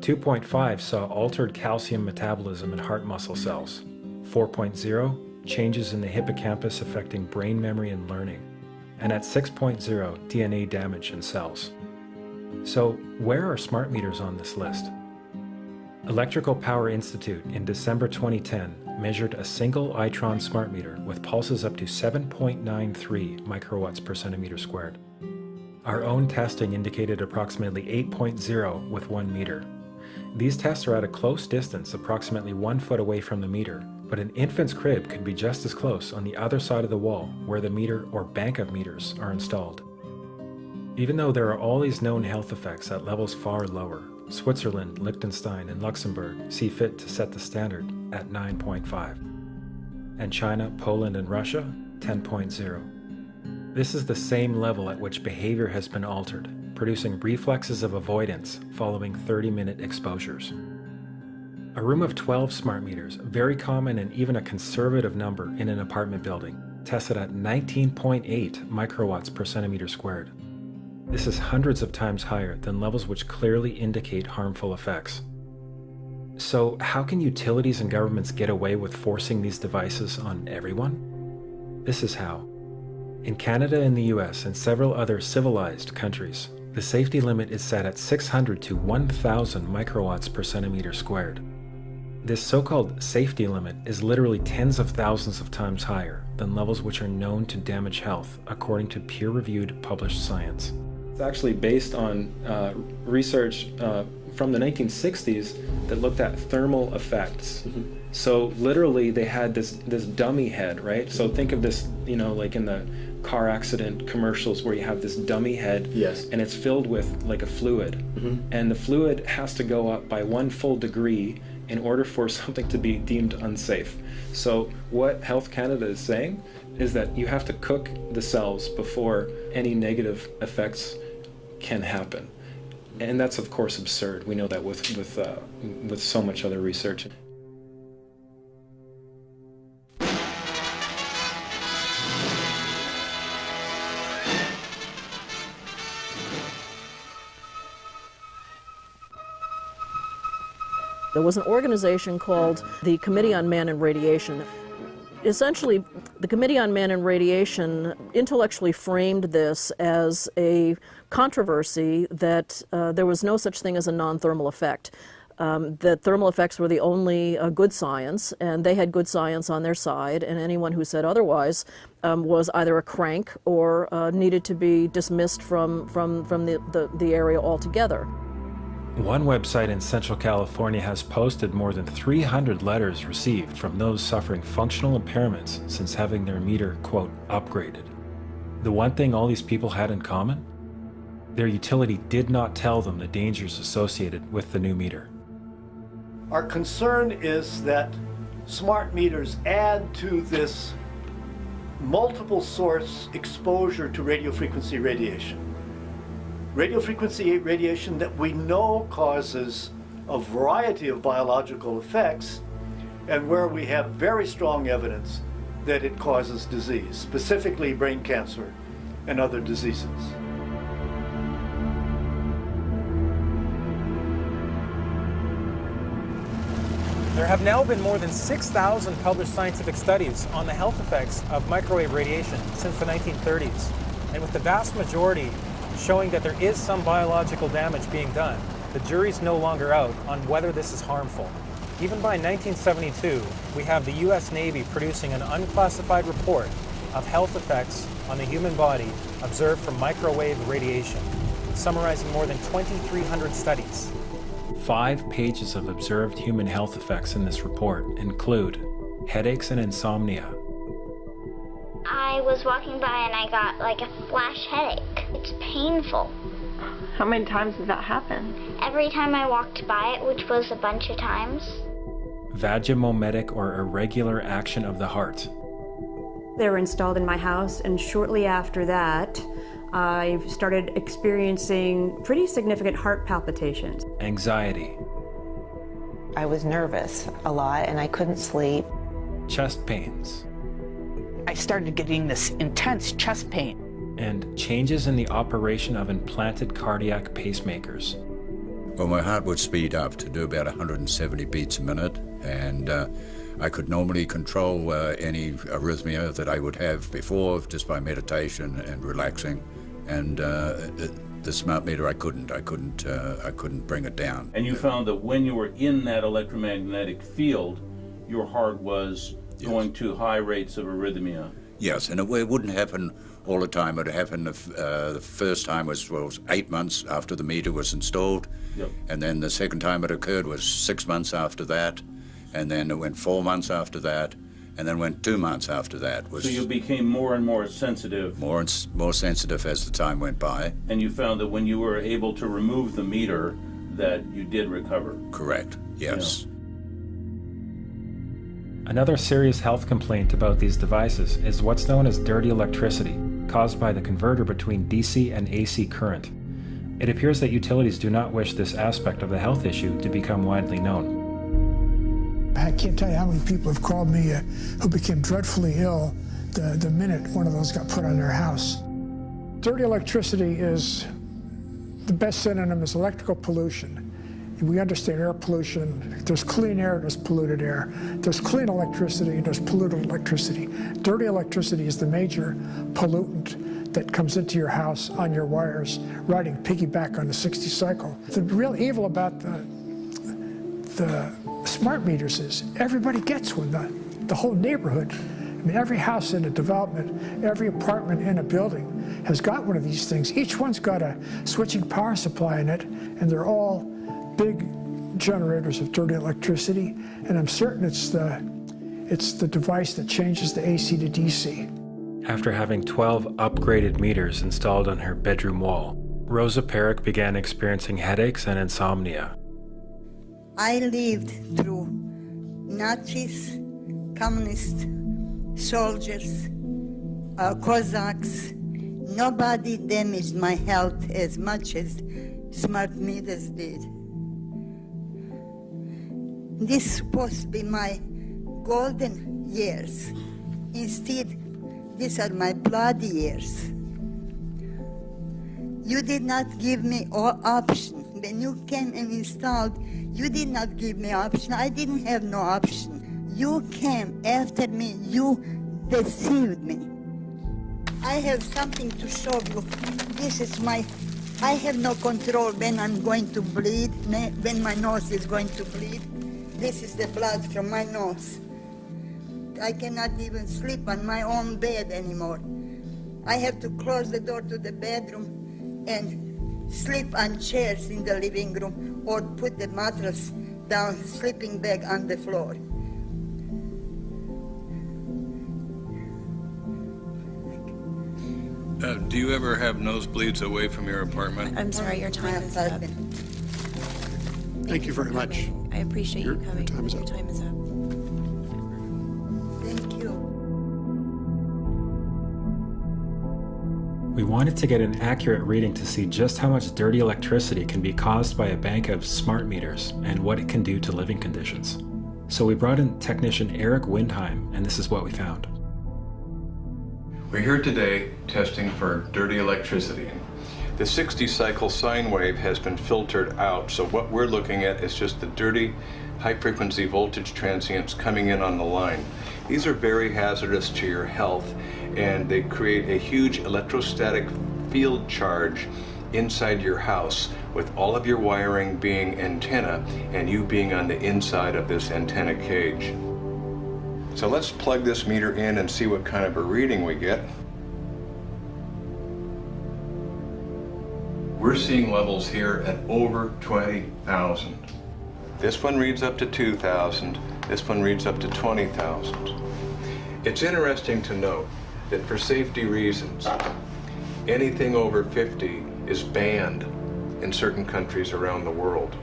2.5 saw altered calcium metabolism in heart muscle cells. 4.0, changes in the hippocampus affecting brain memory and learning, and at 6.0, DNA damage in cells. So, where are smart meters on this list? Electrical Power Institute in December 2010 measured a single Itron smart meter with pulses up to 7.93 microwatts per centimeter squared. Our own testing indicated approximately 8.0 with 1 meter. These tests are at a close distance, approximately 1 foot away from the meter, but an infant's crib could be just as close on the other side of the wall where the meter or bank of meters are installed. Even though there are all these known health effects at levels far lower, Switzerland, Liechtenstein, and Luxembourg see fit to set the standard at 9.5. And China, Poland, and Russia, 10.0. This is the same level at which behavior has been altered, producing reflexes of avoidance following 30-minute exposures. A room of 12 smart meters, very common and even a conservative number in an apartment building, tested at 19.8 microwatts per centimeter squared. This is hundreds of times higher than levels which clearly indicate harmful effects. So how can utilities and governments get away with forcing these devices on everyone? This is how. In Canada and the US and several other civilized countries, the safety limit is set at 600 to 1,000 microwatts per centimeter squared. This so-called safety limit is literally tens of thousands of times higher than levels which are known to damage health, according to peer-reviewed published science. It's actually based on research from the 1960s that looked at thermal effects. Mm-hmm. So literally they had this dummy head, right? So think of this, like in the car accident commercials where you have this dummy head, yes, and it's filled with like a fluid. Mm-hmm. And the fluid has to go up by 1 full degree in order for something to be deemed unsafe. So what Health Canada is saying is that you have to cook the cells before any negative effects can happen. And that's of course absurd. We know that with so much other research. There was an organization called the Committee on Man and Radiation. Essentially, the Committee on Man and Radiation intellectually framed this as a controversy that there was no such thing as a non-thermal effect. That thermal effects were the only good science, and they had good science on their side, and anyone who said otherwise was either a crank or needed to be dismissed from the area altogether. One website in Central California has posted more than 300 letters received from those suffering functional impairments since having their meter, quote, upgraded. The one thing all these people had in common? Their utility did not tell them the dangers associated with the new meter. Our concern is that smart meters add to this multiple source exposure to radio frequency radiation. Radio frequency radiation that we know causes a variety of biological effects, and where we have very strong evidence that it causes disease, specifically brain cancer and other diseases. There have now been more than 6,000 published scientific studies on the health effects of microwave radiation since the 1930s, and with the vast majority showing that there is some biological damage being done, the jury's no longer out on whether this is harmful. Even by 1972, we have the U.S. Navy producing an unclassified report of health effects on the human body observed from microwave radiation, summarizing more than 2,300 studies. 5 pages of observed human health effects in this report include headaches and insomnia. I was walking by and I got like a flash headache. It's painful. How many times did that happen? Every time I walked by it, which was a bunch of times. Vagomometic or irregular action of the heart. They were installed in my house, and shortly after that, I started experiencing pretty significant heart palpitations. Anxiety. I was nervous a lot and I couldn't sleep. Chest pains. I started getting this intense chest pain. And changes in the operation of implanted cardiac pacemakers. Well, my heart would speed up to do about 170 beats a minute, and I could normally control any arrhythmia that I would have before just by meditation and relaxing, and the smart meter I couldn't bring it down. And you found that when you were in that electromagnetic field, your heart was going to high rates of arrhythmia. Yes, and it wouldn't happen all the time. It happened the first time was 8 months after the meter was installed, and then the second time it occurred was 6 months after that, and then it went 4 months after that, and then went 2 months after that. So you became more and more sensitive. More sensitive as the time went by. And you found that when you were able to remove the meter, that you did recover. Correct, yes. Yeah. Another serious health complaint about these devices is what's known as dirty electricity, caused by the converter between DC and AC current. It appears that utilities do not wish this aspect of the health issue to become widely known. I can't tell you how many people have called me who became dreadfully ill the minute one of those got put on their house. Dirty electricity is, the best synonym is electrical pollution. We understand air pollution. There's clean air, there's polluted air. There's clean electricity, there's polluted electricity. Dirty electricity is the major pollutant that comes into your house on your wires, riding piggyback on the 60 cycle. The real evil about the smart meters is everybody gets one, the whole neighborhood. I mean, every house in a development, every apartment in a building has got one of these things. Each one's got a switching power supply in it, and they're all big generators of dirty electricity, and I'm certain it's the device that changes the AC to DC. After having 12 upgraded meters installed on her bedroom wall, Rosa Perrick began experiencing headaches and insomnia. I lived through Nazis, communist soldiers, Cossacks. Nobody damaged my health as much as smart meters did. This is supposed to be my golden years. Instead, these are my bloody years. You did not give me option. When you came and installed, you did not give me option. I didn't have no option. You came after me. You deceived me. I have something to show you. This is I have no control when I'm going to bleed, when my nose is going to bleed. This is the blood from my nose. I cannot even sleep on my own bed anymore. I have to close the door to the bedroom and sleep on chairs in the living room or put the mattress down, sleeping bag on the floor. Do you ever have nosebleeds away from your apartment? I'm sorry, your time is up. Thank you very much. I appreciate you coming. Your time is up. Your time is up. Thank you. We wanted to get an accurate reading to see just how much dirty electricity can be caused by a bank of smart meters and what it can do to living conditions. So we brought in technician Eric Windheim, and this is what we found. We're here today testing for dirty electricity. The 60-cycle sine wave has been filtered out, so what we're looking at is just the dirty, high-frequency voltage transients coming in on the line. These are very hazardous to your health, and they create a huge electrostatic field charge inside your house, with all of your wiring being antenna, and you being on the inside of this antenna cage. So let's plug this meter in and see what kind of a reading we get. We're seeing levels here at over 20,000. This one reads up to 2,000. This one reads up to 20,000. It's interesting to note that for safety reasons, anything over 50 is banned in certain countries around the world.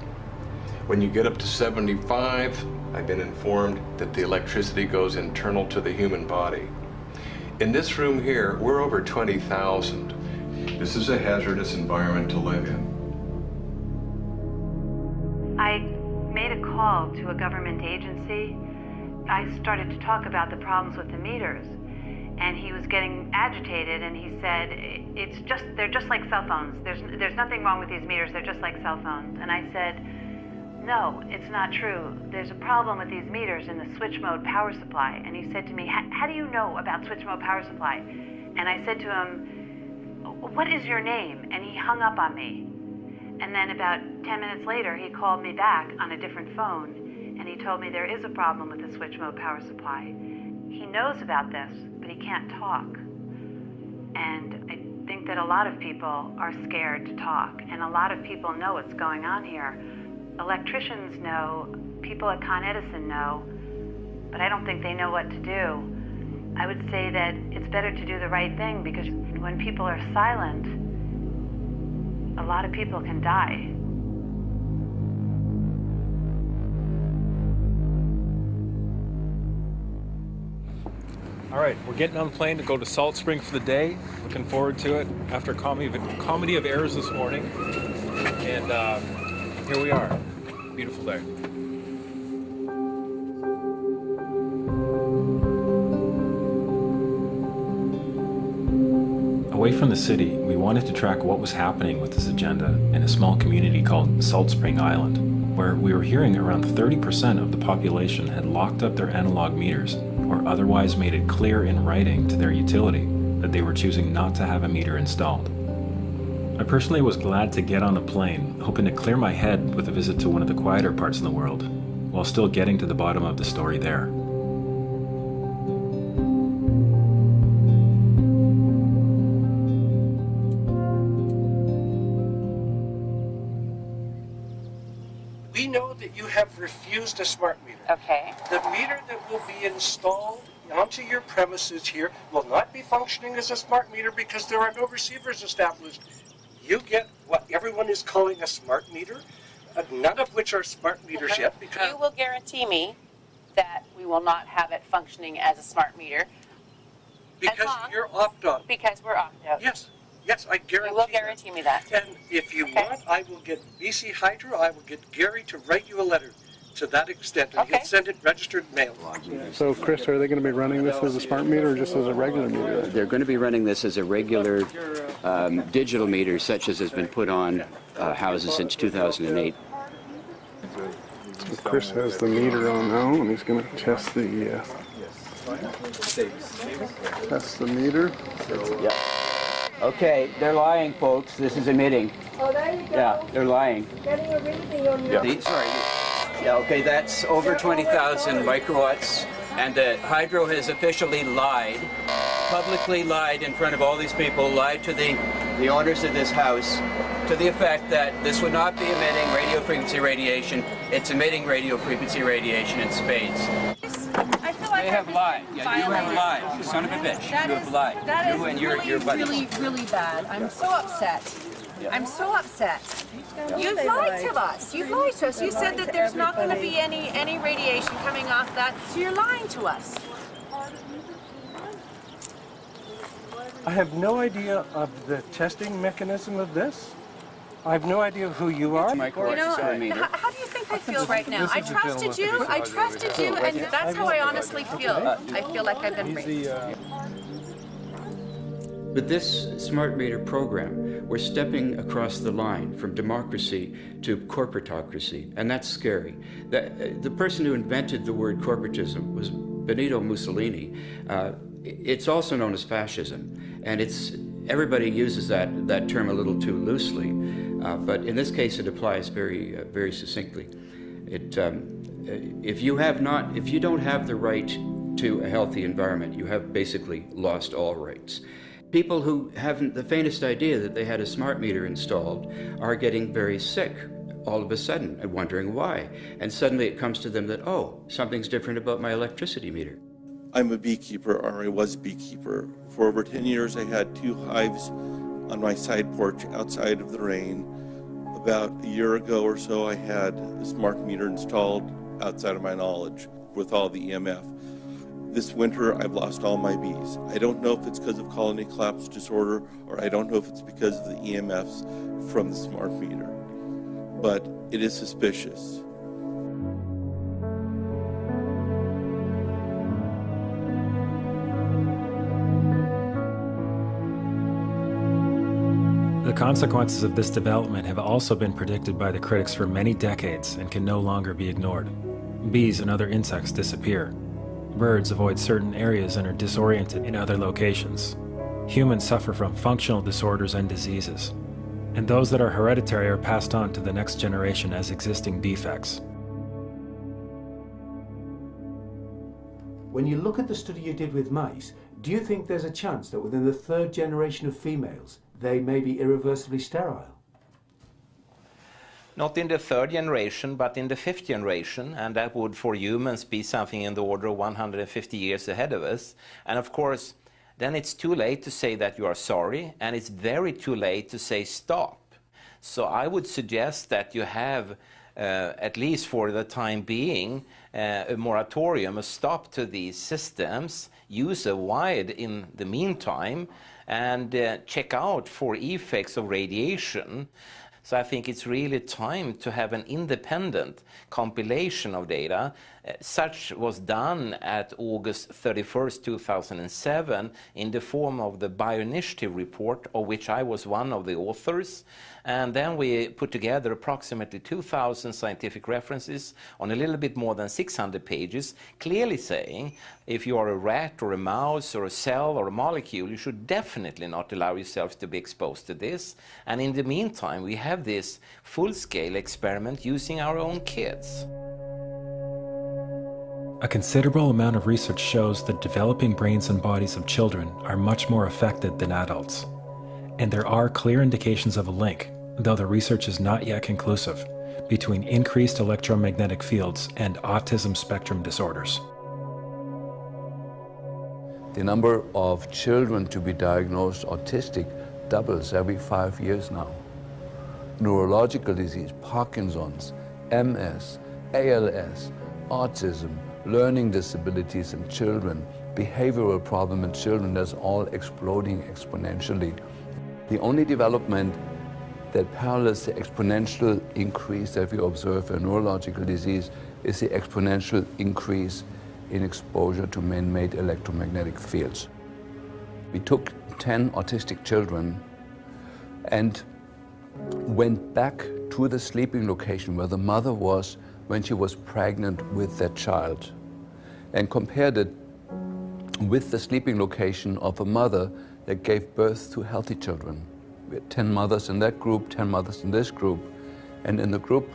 When you get up to 75, I've been informed that the electricity goes internal to the human body. In this room here, we're over 20,000. This is a hazardous environment to live in. I made a call to a government agency. I started to talk about the problems with the meters, and he was getting agitated, and he said, they're just like cell phones. There's nothing wrong with these meters, they're just like cell phones. And I said, no, it's not true. There's a problem with these meters in the switch mode power supply. And he said to me, how do you know about switch mode power supply? And I said to him, what is your name? And he hung up on me. And then about 10 minutes later, he called me back on a different phone, and he told me there is a problem with the switch mode power supply. He knows about this, but he can't talk. And I think that a lot of people are scared to talk, and a lot of people know what's going on here. Electricians know, people at Con Edison know, but I don't think they know what to do. I would say that it's better to do the right thing, because when people are silent, a lot of people can die. All right, we're getting on the plane to go to Salt Spring for the day. Looking forward to it after a comedy of errors this morning. And here we are. Beautiful day. Away from the city, we wanted to track what was happening with this agenda in a small community called Salt Spring Island, where we were hearing around 30% of the population had locked up their analog meters or otherwise made it clear in writing to their utility that they were choosing not to have a meter installed. I personally was glad to get on a plane, hoping to clear my head with a visit to one of the quieter parts in the world, while still getting to the bottom of the story there. We know that you have refused a smart meter. Okay. The meter that will be installed onto your premises here will not be functioning as a smart meter because there are no receivers established. You get what everyone is calling a smart meter, none of which are smart meters yet. Because You will guarantee me that we will not have it functioning as a smart meter. because you're opt-out. Because we're opt-out. Yes. Yes, I guarantee You will guarantee me that. And if you want, I will get BC Hydro, I will get Gary to write you a letter to that extent, and he'll send it registered mail. So, Chris, are they going to be running this as a smart meter or just as a regular meter? They're going to be running this as a regular digital meter, such as has been put on houses since 2008. So Chris has the meter on now, and he's going to test the meter. Yeah. Okay, they're lying, folks. This is emitting. Oh, there you go. Yeah, they're lying. Getting a reading on your... Sorry. Yeah, okay, that's over 20,000 microwatts, and the Hydro has officially lied, publicly lied in front of all these people, lied to the owners of this house, to the effect that this would not be emitting radio frequency radiation. It's emitting radio frequency radiation in spades. I feel like They have lied. Yeah, you have lied. You son of a bitch. You have lied. That You is and your buddies. really, really bad. I'm so upset. I'm so upset. You've lied to us. You've lied to us. You said that there's not going to be any radiation coming off that, so you're lying to us. I have no idea of the testing mechanism of this. I have no idea who you are. You know, how do you think I feel right now? I trusted you, and that's how I honestly feel. I feel like I've been raped. With this smart meter program, we're stepping across the line from democracy to corporatocracy, and that's scary. The person who invented the word corporatism was Benito Mussolini. It's also known as fascism, and everybody uses that term a little too loosely, but in this case it applies very, very succinctly. If you don't have the right to a healthy environment, you have basically lost all rights. People who haven't the faintest idea that they had a smart meter installed are getting very sick all of a sudden and wondering why. And suddenly it comes to them that, oh, something's different about my electricity meter. I'm a beekeeper, or I was a beekeeper. For over 10 years, I had 2 hives on my side porch outside of the rain. About a year ago or so, I had a smart meter installed outside of my knowledge with all the EMF. This winter, I've lost all my bees. I don't know if it's because of colony collapse disorder, or I don't know if it's because of the EMFs from the smart meter, but it is suspicious. The consequences of this development have also been predicted by the critics for many decades and can no longer be ignored. Bees and other insects disappear. Birds avoid certain areas and are disoriented in other locations. Humans suffer from functional disorders and diseases. And those that are hereditary are passed on to the next generation as existing defects. When you look at the study you did with mice, do you think there's a chance that within the third generation of females, they may be irreversibly sterile? Not in the third generation, but in the fifth generation, and that would for humans be something in the order of 150 years ahead of us. And of course, then it's too late to say that you are sorry, and it's very too late to say stop. So I would suggest that you have, at least for the time being, a moratorium, a stop to these systems, use a wide in the meantime, and check out for effects of radiation. So I think it's really time to have an independent compilation of data. Such was done at August 31st, 2007 in the form of the Bioinitiative report, of which I was one of the authors. And then we put together approximately 2,000 scientific references on a little bit more than 600 pages, clearly saying if you are a rat or a mouse or a cell or a molecule, you should definitely not allow yourself to be exposed to this. And in the meantime, we have this full-scale experiment using our own kids. A considerable amount of research shows that developing brains and bodies of children are much more affected than adults. And there are clear indications of a link, though the research is not yet conclusive, between increased electromagnetic fields and autism spectrum disorders. The number of children to be diagnosed autistic doubles every 5 years now. Neurological disease, Parkinson's, MS, ALS, autism, learning disabilities in children, behavioral problem in children, that's all exploding exponentially. The only development that parallels the exponential increase that we observe in neurological disease is the exponential increase in exposure to man-made electromagnetic fields. We took 10 autistic children and went back to the sleeping location where the mother was when she was pregnant with that child and compared it with the sleeping location of a mother that gave birth to healthy children. We had 10 mothers in that group, 10 mothers in this group. And in the group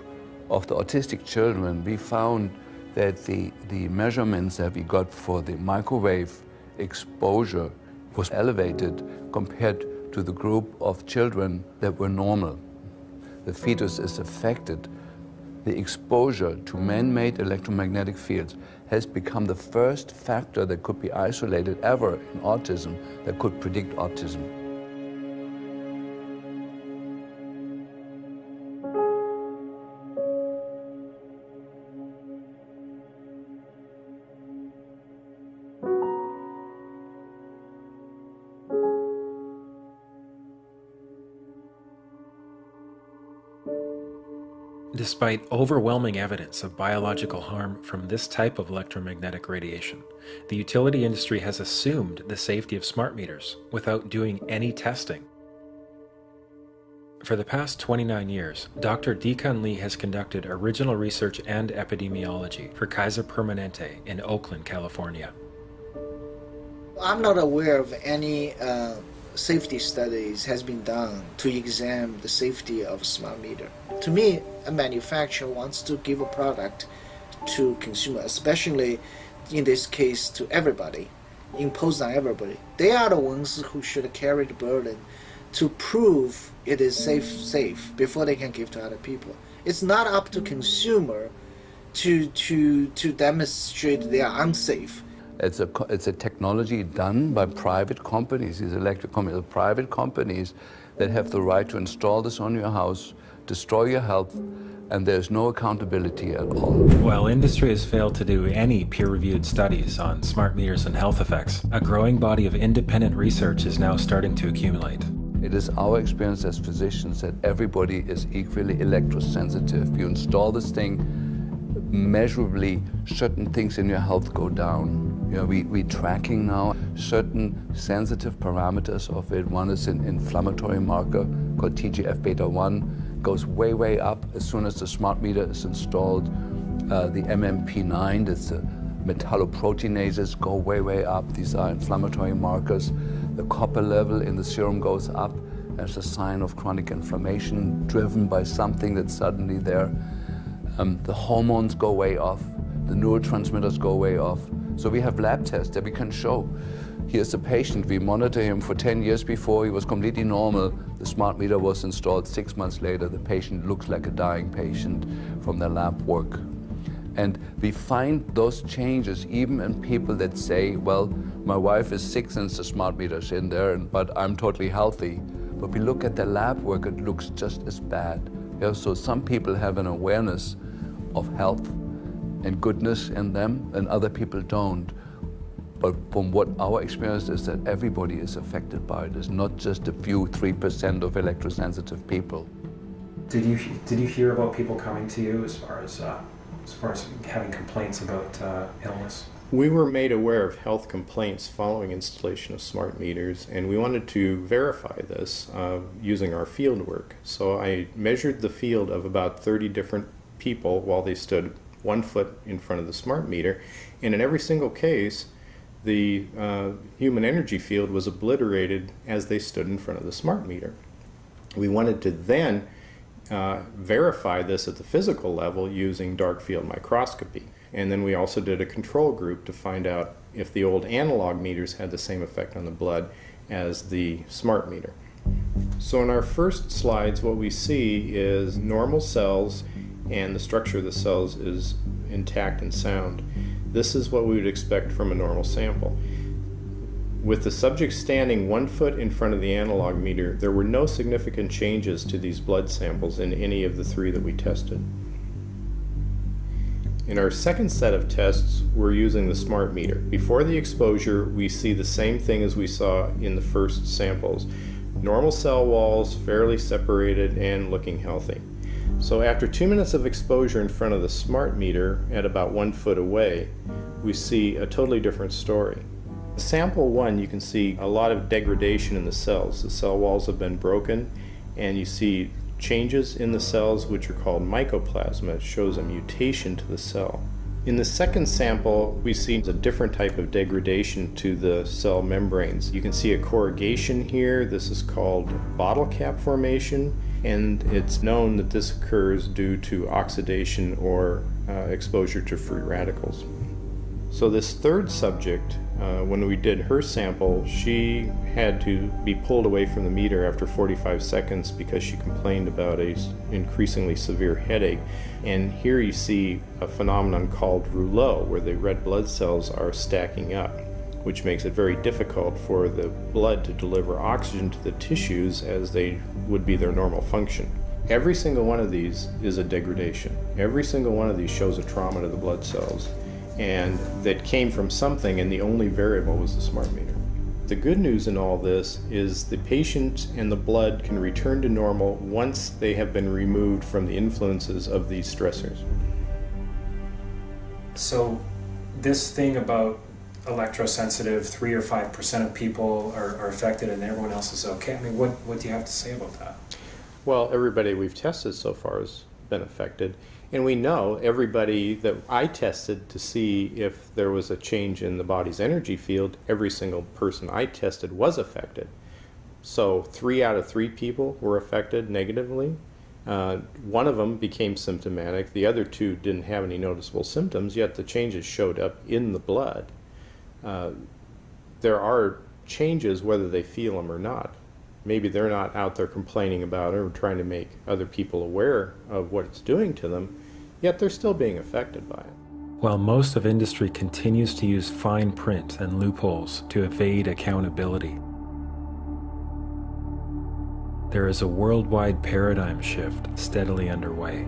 of the autistic children, we found that the measurements that we got for the microwave exposure was elevated compared to the group of children that were normal. The fetus is affected. The exposure to man-made electromagnetic fields has become the first factor that could be isolated ever in autism that could predict autism. Despite overwhelming evidence of biological harm from this type of electromagnetic radiation, the utility industry has assumed the safety of smart meters without doing any testing. For the past 29 years, Dr. Dekan Lee has conducted original research and epidemiology for Kaiser Permanente in Oakland, California. I'm not aware of any safety studies has been done to examine the safety of a smart meter. To me, a manufacturer wants to give a product to consumer, especially in this case to everybody, imposed on everybody. They are the ones who should carry the burden to prove it is safe before they can give to other people. It's not up to consumer to demonstrate they are unsafe. It's a technology done by private companies. These electric companies are private companies that have the right to install this on your house, destroy your health, and there's no accountability at all. While industry has failed to do any peer-reviewed studies on smart meters and health effects, a growing body of independent research is now starting to accumulate. It is our experience as physicians that everybody is equally electrosensitive. You install this thing measurably certain things in your health go down. You know, we're tracking now certain sensitive parameters of it. One is an inflammatory marker called TGF-beta1, goes way, way up as soon as the smart meter is installed. The MMP9, that's the metalloproteinases, go way, way up. These are inflammatory markers. The copper level in the serum goes up as a sign of chronic inflammation driven by something that's suddenly there. The hormones go way off. The neurotransmitters go way off. So we have lab tests that we can show. Here's the patient. We monitor him for 10 years before. He was completely normal. The smart meter was installed 6 months later. The patient looks like a dying patient from their lab work. And we find those changes even in people that say, well, my wife is sick since the smart meter's in there, but I'm totally healthy. But we look at their lab work, it looks just as bad. Yeah, so some people have an awareness of health and goodness in them, and other people don't. But from what our experience is that everybody is affected by it. It's not just a few 3% of electrosensitive people. Did you hear about people coming to you as far as having complaints about illness? We were made aware of health complaints following installation of smart meters, and we wanted to verify this using our field work. So I measured the field of about 30 different people while they stood 1 foot in front of the smart meter, and in every single case the human energy field was obliterated as they stood in front of the smart meter. We wanted to then verify this at the physical level using dark field microscopy. And then we also did a control group to find out if the old analog meters had the same effect on the blood as the smart meter. So in our first slides, what we see is normal cells, and the structure of the cells is intact and sound. This is what we would expect from a normal sample. With the subject standing 1 foot in front of the analog meter, there were no significant changes to these blood samples in any of the 3 that we tested. In our second set of tests, we're using the smart meter. Before the exposure, we see the same thing as we saw in the first samples. Normal cell walls, fairly separated and looking healthy. So after 2 minutes of exposure in front of the smart meter at about 1 foot away, we see a totally different story. Sample 1, you can see a lot of degradation in the cells. The cell walls have been broken, and you see changes in the cells which are called mycoplasma. It shows a mutation to the cell. In the second sample, we see a different type of degradation to the cell membranes. You can see a corrugation here. This is called bottle cap formation, and it's known that this occurs due to oxidation or exposure to free radicals. So this third subject, when we did her sample, she had to be pulled away from the meter after 45 seconds because she complained about an increasingly severe headache. And here you see a phenomenon called rouleau, where the red blood cells are stacking up, which makes it very difficult for the blood to deliver oxygen to the tissues as they would be their normal function. Every single one of these is a degradation. Every single one of these shows a trauma to the blood cells, and that came from something, and the only variable was the smart meter. The good news in all this is the patient and the blood can return to normal once they have been removed from the influences of these stressors. So this thing about electrosensitive, 3 or 5% of people are affected and everyone else is okay, I mean, what do you have to say about that? Well, everybody we've tested so far has been affected. And we know everybody that I tested to see if there was a change in the body's energy field, every single person I tested was affected. So 3 out of 3 people were affected negatively. One of them became symptomatic. The other 2 didn't have any noticeable symptoms, yet the changes showed up in the blood. There are changes whether they feel them or not. Maybe they're not out there complaining about it or trying to make other people aware of what it's doing to them, yet they're still being affected by it. While most of industry continues to use fine print and loopholes to evade accountability, there is a worldwide paradigm shift steadily underway.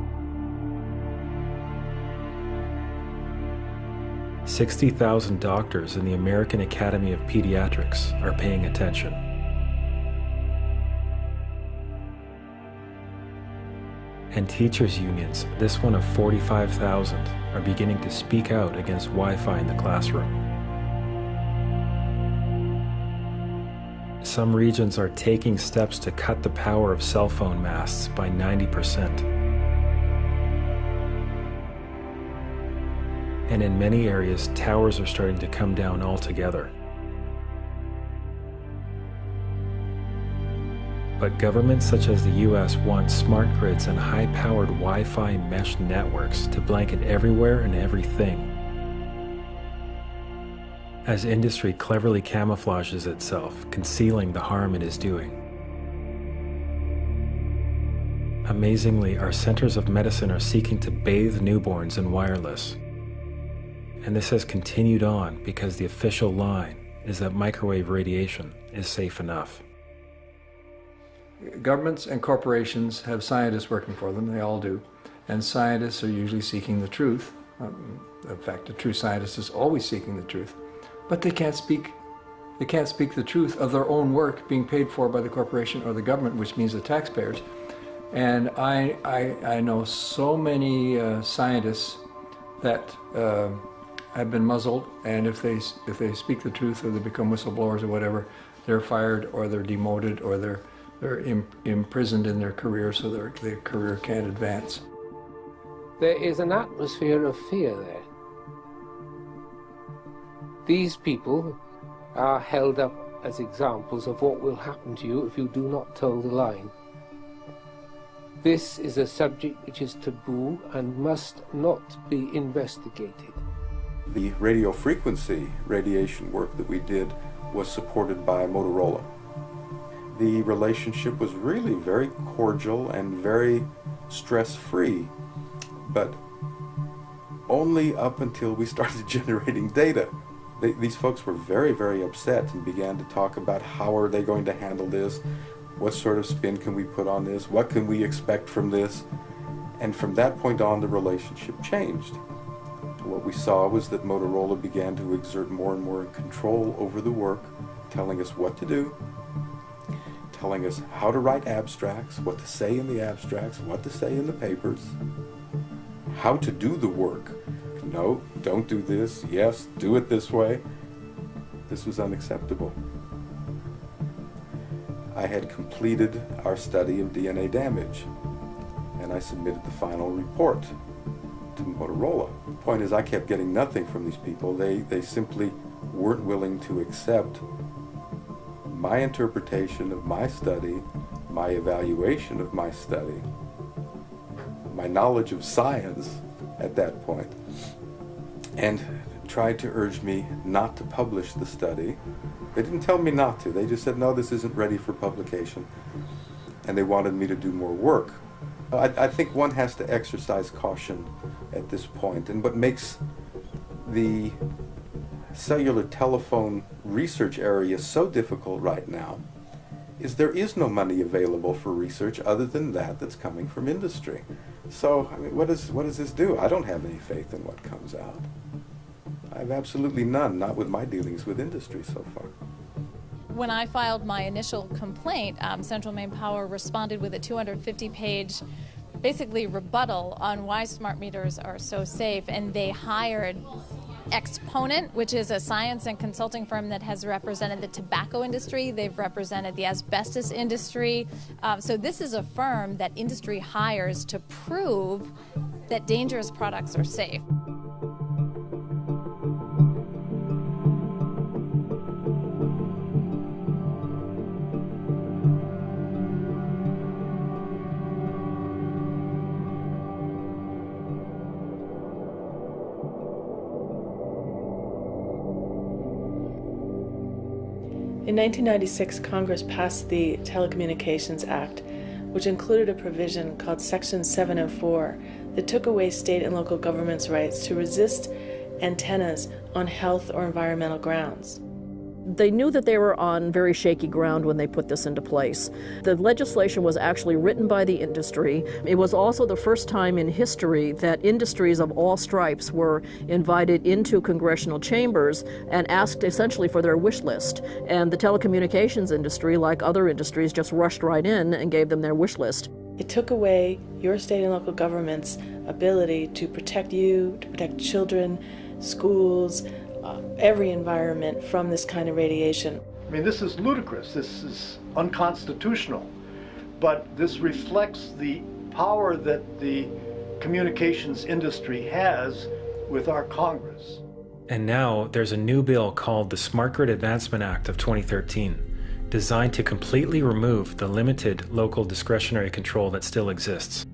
60,000 doctors in the American Academy of Pediatrics are paying attention. And teachers' unions, this one of 45,000, are beginning to speak out against Wi-Fi in the classroom. Some regions are taking steps to cut the power of cell phone masts by 90%. And in many areas, towers are starting to come down altogether. But governments such as the US want smart grids and high-powered Wi-Fi mesh networks to blanket everywhere and everything, as industry cleverly camouflages itself, concealing the harm it is doing. Amazingly, our centers of medicine are seeking to bathe newborns in wireless. And this has continued on because the official line is that microwave radiation is safe enough. Governments and corporations have scientists working for them, they all do, and scientists are usually seeking the truth. In fact, a true scientist is always seeking the truth, but they can't speak the truth of their own work being paid for by the corporation or the government, which means the taxpayers. And I know so many scientists that have been muzzled, and if they speak the truth or they become whistleblowers or whatever, they're fired or they're demoted or they're imprisoned in their career so their career can't advance. There is an atmosphere of fear there. These people are held up as examples of what will happen to you if you do not toe the line. This is a subject which is taboo and must not be investigated. The radio frequency radiation work that we did was supported by Motorola. The relationship was really very cordial and very stress-free, but only up until we started generating data. These folks were very, very upset and began to talk about how are they going to handle this, what sort of spin can we put on this, what can we expect from this, and from that point on the relationship changed. What we saw was that Motorola began to exert more and more control over the work, telling us what to do, telling us how to write abstracts, what to say in the abstracts, what to say in the papers, how to do the work. No, don't do this. Yes, do it this way. This was unacceptable. I had completed our study of DNA damage, and I submitted the final report to Motorola. The point is, I kept getting nothing from these people. They simply weren't willing to accept my interpretation of my study, my evaluation of my study, my knowledge of science at that point, and tried to urge me not to publish the study. They didn't tell me not to. They just said, no, this isn't ready for publication. And they wanted me to do more work. I think one has to exercise caution at this point. And what makes the cellular telephone research area so difficult right now is there is no money available for research other than that's coming from industry. So, I mean, what does this do? I don't have any faith in what comes out. I have absolutely none, not with my dealings with industry so far. When I filed my initial complaint, Central Maine Power responded with a 250-page, basically rebuttal on why smart meters are so safe, and they hired Exponent, which is a science and consulting firm that has represented the tobacco industry. They've represented the asbestos industry. So this is a firm that industry hires to prove that dangerous products are safe. In 1996, Congress passed the Telecommunications Act, which included a provision called Section 704 that took away state and local governments' rights to resist antennas on health or environmental grounds. They knew that they were on very shaky ground when they put this into place. The legislation was actually written by the industry. It was also the first time in history that industries of all stripes were invited into congressional chambers and asked essentially for their wish list. And the telecommunications industry, like other industries, just rushed right in and gave them their wish list. It took away your state and local government's ability to protect you, to protect children, schools, every environment from this kind of radiation. I mean, this is ludicrous. This is unconstitutional. But this reflects the power that the communications industry has with our Congress. And now there's a new bill called the Smart Grid Advancement Act of 2013, designed to completely remove the limited local discretionary control that still exists.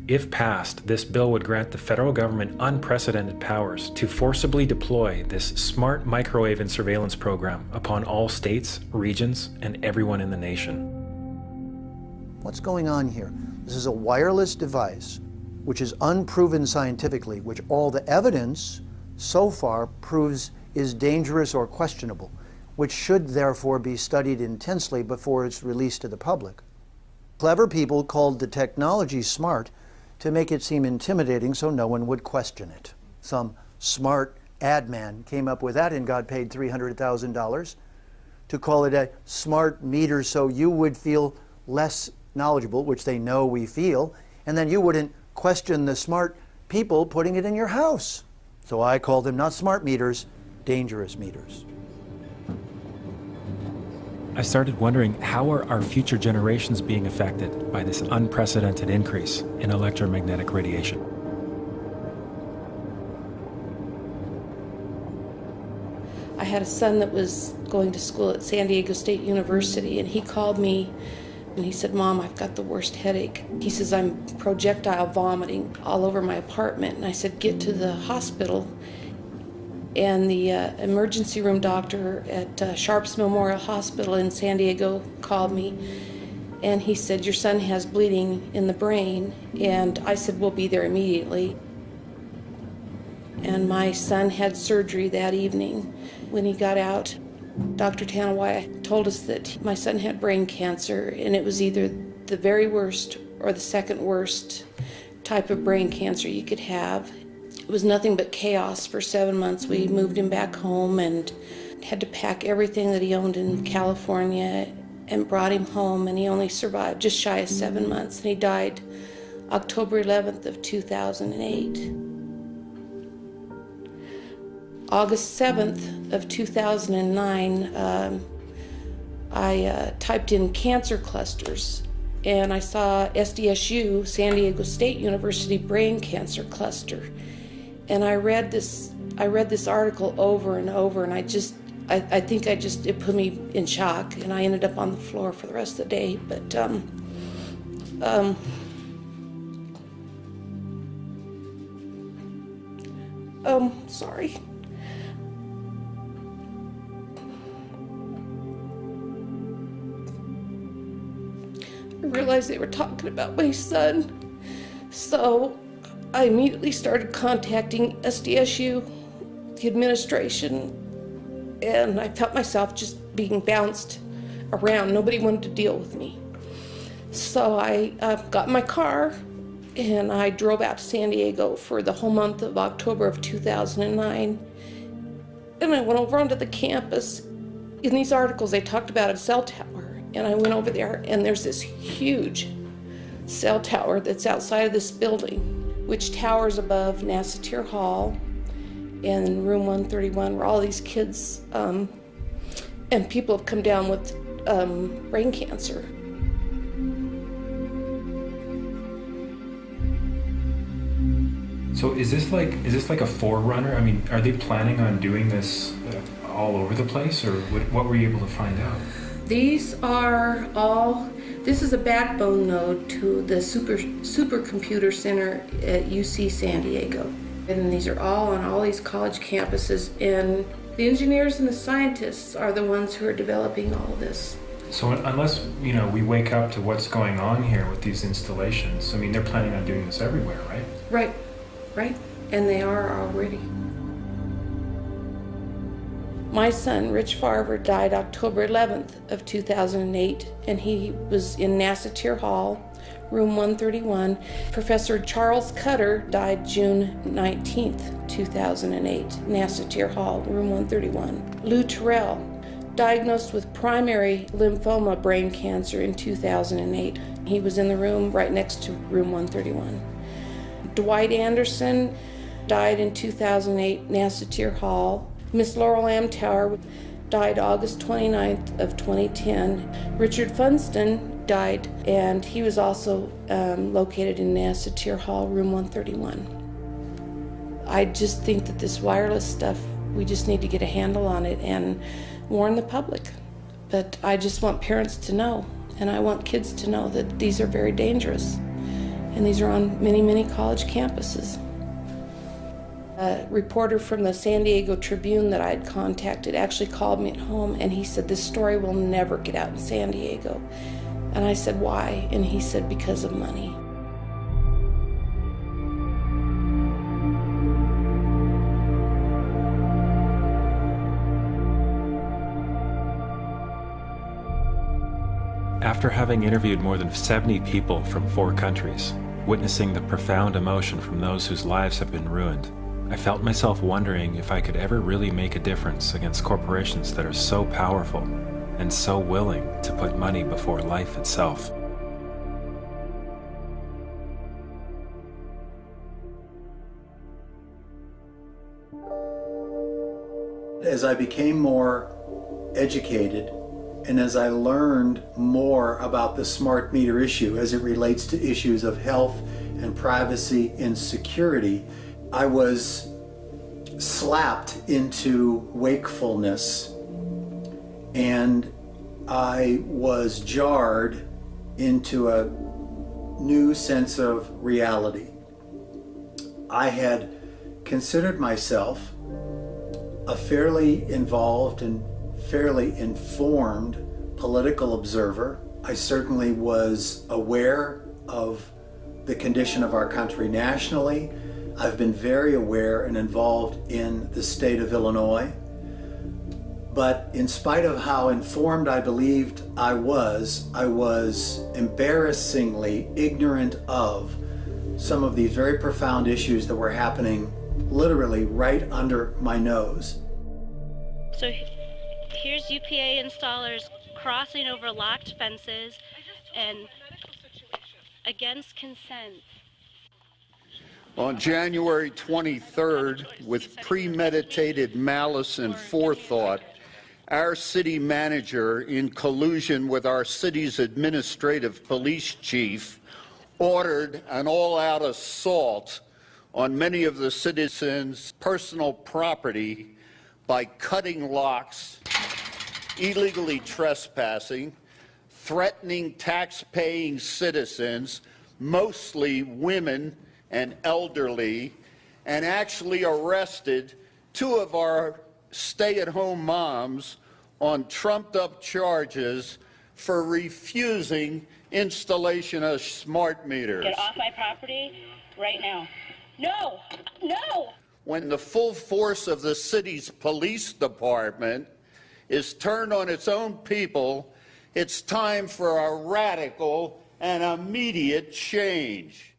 If passed, this bill would grant the federal government unprecedented powers to forcibly deploy this smart microwave and surveillance program upon all states, regions, and everyone in the nation. What's going on here? This is a wireless device which is unproven scientifically, which all the evidence so far proves is dangerous or questionable, which should therefore be studied intensely before it's released to the public. Clever people called the technology smart to make it seem intimidating so no one would question it. Some smart ad man came up with that and got paid $300,000 to call it a smart meter so you would feel less knowledgeable, which they know we feel, and then you wouldn't question the smart people putting it in your house. So I call them not smart meters, dangerous meters. I started wondering, how are our future generations being affected by this unprecedented increase in electromagnetic radiation? I had a son that was going to school at San Diego State University, and he called me and he said, "Mom, I've got the worst headache." He says, "I'm projectile vomiting all over my apartment." And I said, "Get to the hospital." And the emergency room doctor at Sharps Memorial Hospital in San Diego called me, and he said, "Your son has bleeding in the brain." And I said, "We'll be there immediately." And my son had surgery that evening. When he got out, Dr. Tanawai told us that my son had brain cancer, and it was either the very worst or the second worst type of brain cancer you could have. It was nothing but chaos for 7 months. We moved him back home and had to pack everything that he owned in California and brought him home, and he only survived just shy of 7 months, and he died October 11th of 2008. August 7th of 2009, I typed in cancer clusters, and I saw SDSU, San Diego State University brain cancer cluster. And I read this article over and over, and I think it put me in shock, and I ended up on the floor for the rest of the day. But sorry. I realized they were talking about my son, so I immediately started contacting SDSU, the administration, and I felt myself just being bounced around. Nobody wanted to deal with me. So I got in my car and I drove out to San Diego for the whole month of October of 2009. And I went over onto the campus. In these articles, they talked about a cell tower. And I went over there, and there's this huge cell tower that's outside of this building, which towers above Nassatir Hall and room 131, where all these kids and people have come down with brain cancer. So is this like a forerunner? I mean, are they planning on doing this all over the place, or what were you able to find out? This is a backbone node to the supercomputer center at UC San Diego. And these are all on all these college campuses, and the engineers and the scientists are the ones who are developing all of this. So unless, we wake up to what's going on here with these installations, I mean, they're planning on doing this everywhere, right? Right, and they are already. My son, Rich Farver, died October 11th of 2008, and he was in Nassatir Hall, room 131. Professor Charles Cutter died June 19th, 2008, Nassatir Hall, room 131. Lou Terrell, diagnosed with primary lymphoma brain cancer in 2008. He was in the room right next to room 131. Dwight Anderson died in 2008, Nassatir Hall. Miss Laurel Amtower died August 29th of 2010. Richard Funston died, and he was also located in Nassatir Hall, room 131. I just think that this wireless stuff, we just need to get a handle on it and warn the public. But I just want parents to know, and I want kids to know that these are very dangerous. And these are on many, many college campuses. A reporter from the San Diego Tribune that I had contacted actually called me at home, and he said, this story will never get out in San Diego. And I said, why? And he said, because of money. After having interviewed more than 70 people from 4 countries, witnessing the profound emotion from those whose lives have been ruined, I felt myself wondering if I could ever really make a difference against corporations that are so powerful and so willing to put money before life itself. As I became more educated and as I learned more about the smart meter issue as it relates to issues of health and privacy and security, I was slapped into wakefulness, and I was jarred into a new sense of reality. I had considered myself a fairly involved and fairly informed political observer. I certainly was aware of the condition of our country nationally. I've been very aware and involved in the state of Illinois. But in spite of how informed I believed I was embarrassingly ignorant of some of these very profound issues that were happening literally right under my nose. So here's UPA installers crossing over locked fences and against consent. On January 23rd, with premeditated malice and forethought, our city manager, in collusion with our city's administrative police chief, ordered an all-out assault on many of the citizens' personal property by cutting locks, illegally trespassing, threatening tax-paying citizens, mostly women and elderly, and actually arrested 2 of our stay-at-home moms on trumped-up charges for refusing installation of smart meters. Get off my property right now. No! No! When the full force of the city's police department is turned on its own people, it's time for a radical and immediate change.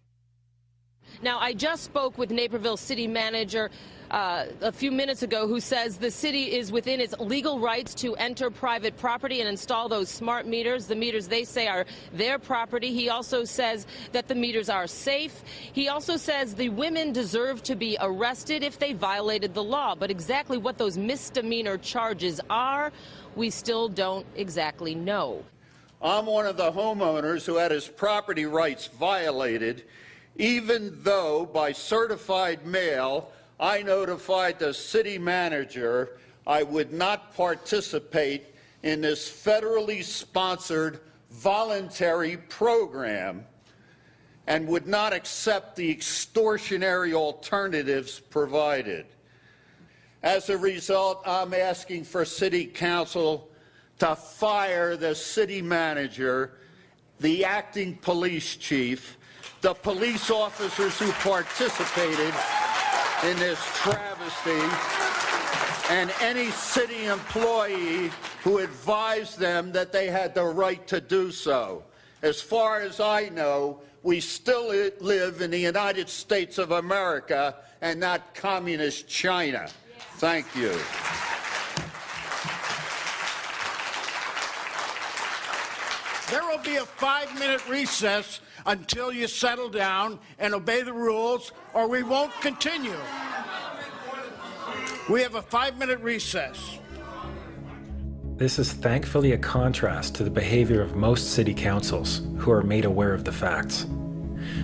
Now, I just spoke with Naperville City Manager a few minutes ago, who says the city is within its legal rights to enter private property and install those smart meters. The meters, they say, are their property. He also says that the meters are safe. He also says the women deserve to be arrested if they violated the law. But exactly what those misdemeanor charges are, we still don't exactly know. I'm one of the homeowners who had his property rights violated, even though by certified mail I notified the city manager I would not participate in this federally sponsored voluntary program and would not accept the extortionary alternatives provided. As a result, I'm asking for City Council to fire the city manager, the acting police chief, the police officers who participated in this travesty, and any city employee who advised them that they had the right to do so. As far as I know, we still live in the United States of America and not communist China. Thank you. There will be a 5-minute recess until you settle down and obey the rules, or we won't continue. We have a 5-minute recess. This is thankfully a contrast to the behavior of most city councils, who are made aware of the facts.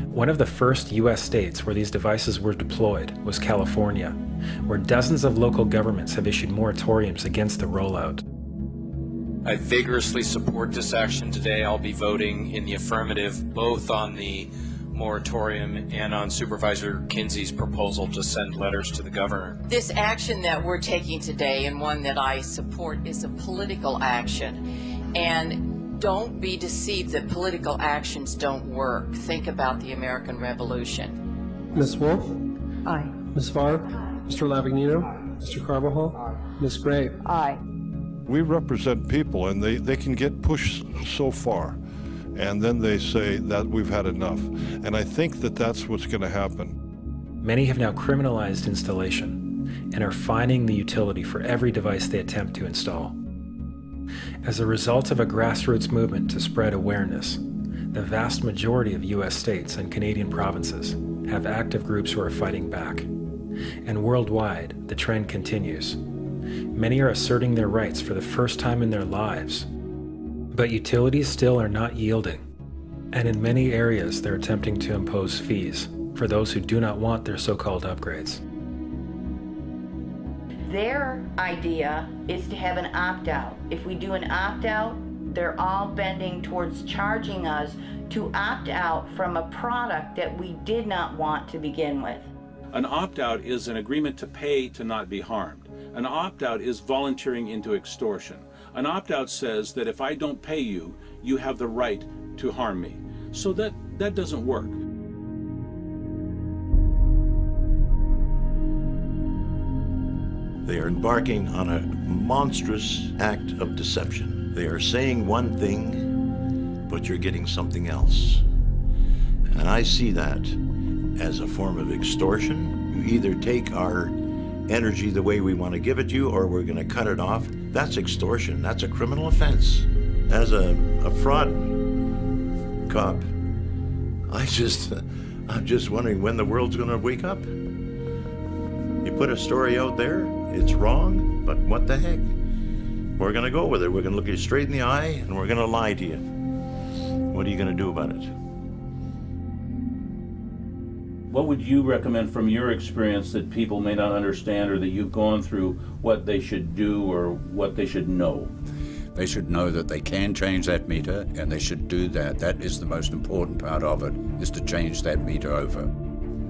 One of the first U.S. states where these devices were deployed was California, where dozens of local governments have issued moratoriums against the rollout. I vigorously support this action today. I'll be voting in the affirmative both on the moratorium and on Supervisor Kinsey's proposal to send letters to the governor. This action that we're taking today, and one that I support, is a political action. And don't be deceived that political actions don't work. Think about the American Revolution. Ms. Wolf? Aye. Ms. Farr? Mr. Lavagnino? Mr. Carvajal? Ms. Gray? Aye. We represent people, and they can get pushed so far, and then they say that we've had enough. And I think that that's what's going to happen. Many have now criminalized installation and are fining the utility for every device they attempt to install. As a result of a grassroots movement to spread awareness, the vast majority of U.S. states and Canadian provinces have active groups who are fighting back. And worldwide, the trend continues. Many are asserting their rights for the first time in their lives. But utilities still are not yielding. And in many areas, they're attempting to impose fees for those who do not want their so-called upgrades. Their idea is to have an opt-out. If we do an opt-out, they're all bending towards charging us to opt out from a product that we did not want to begin with. An opt-out is an agreement to pay to not be harmed. An opt-out is volunteering into extortion. An opt-out says that if I don't pay you, you have the right to harm me. So that doesn't work. They are embarking on a monstrous act of deception. They are saying one thing, but you're getting something else. And I see that as a form of extortion. You either take our energy the way we want to give it to you, or we're going to cut it off. That's extortion. That's a criminal offense. As a fraud cop, I'm just wondering when the world's going to wake up. You put a story out there, it's wrong, but what the heck? We're going to go with it. We're going to look you straight in the eye, and we're going to lie to you. What are you going to do about it? What would you recommend from your experience that people may not understand, or that you've gone through, what they should do or what they should know? They should know that they can change that meter, and they should do that. That is the most important part of it, is to change that meter over.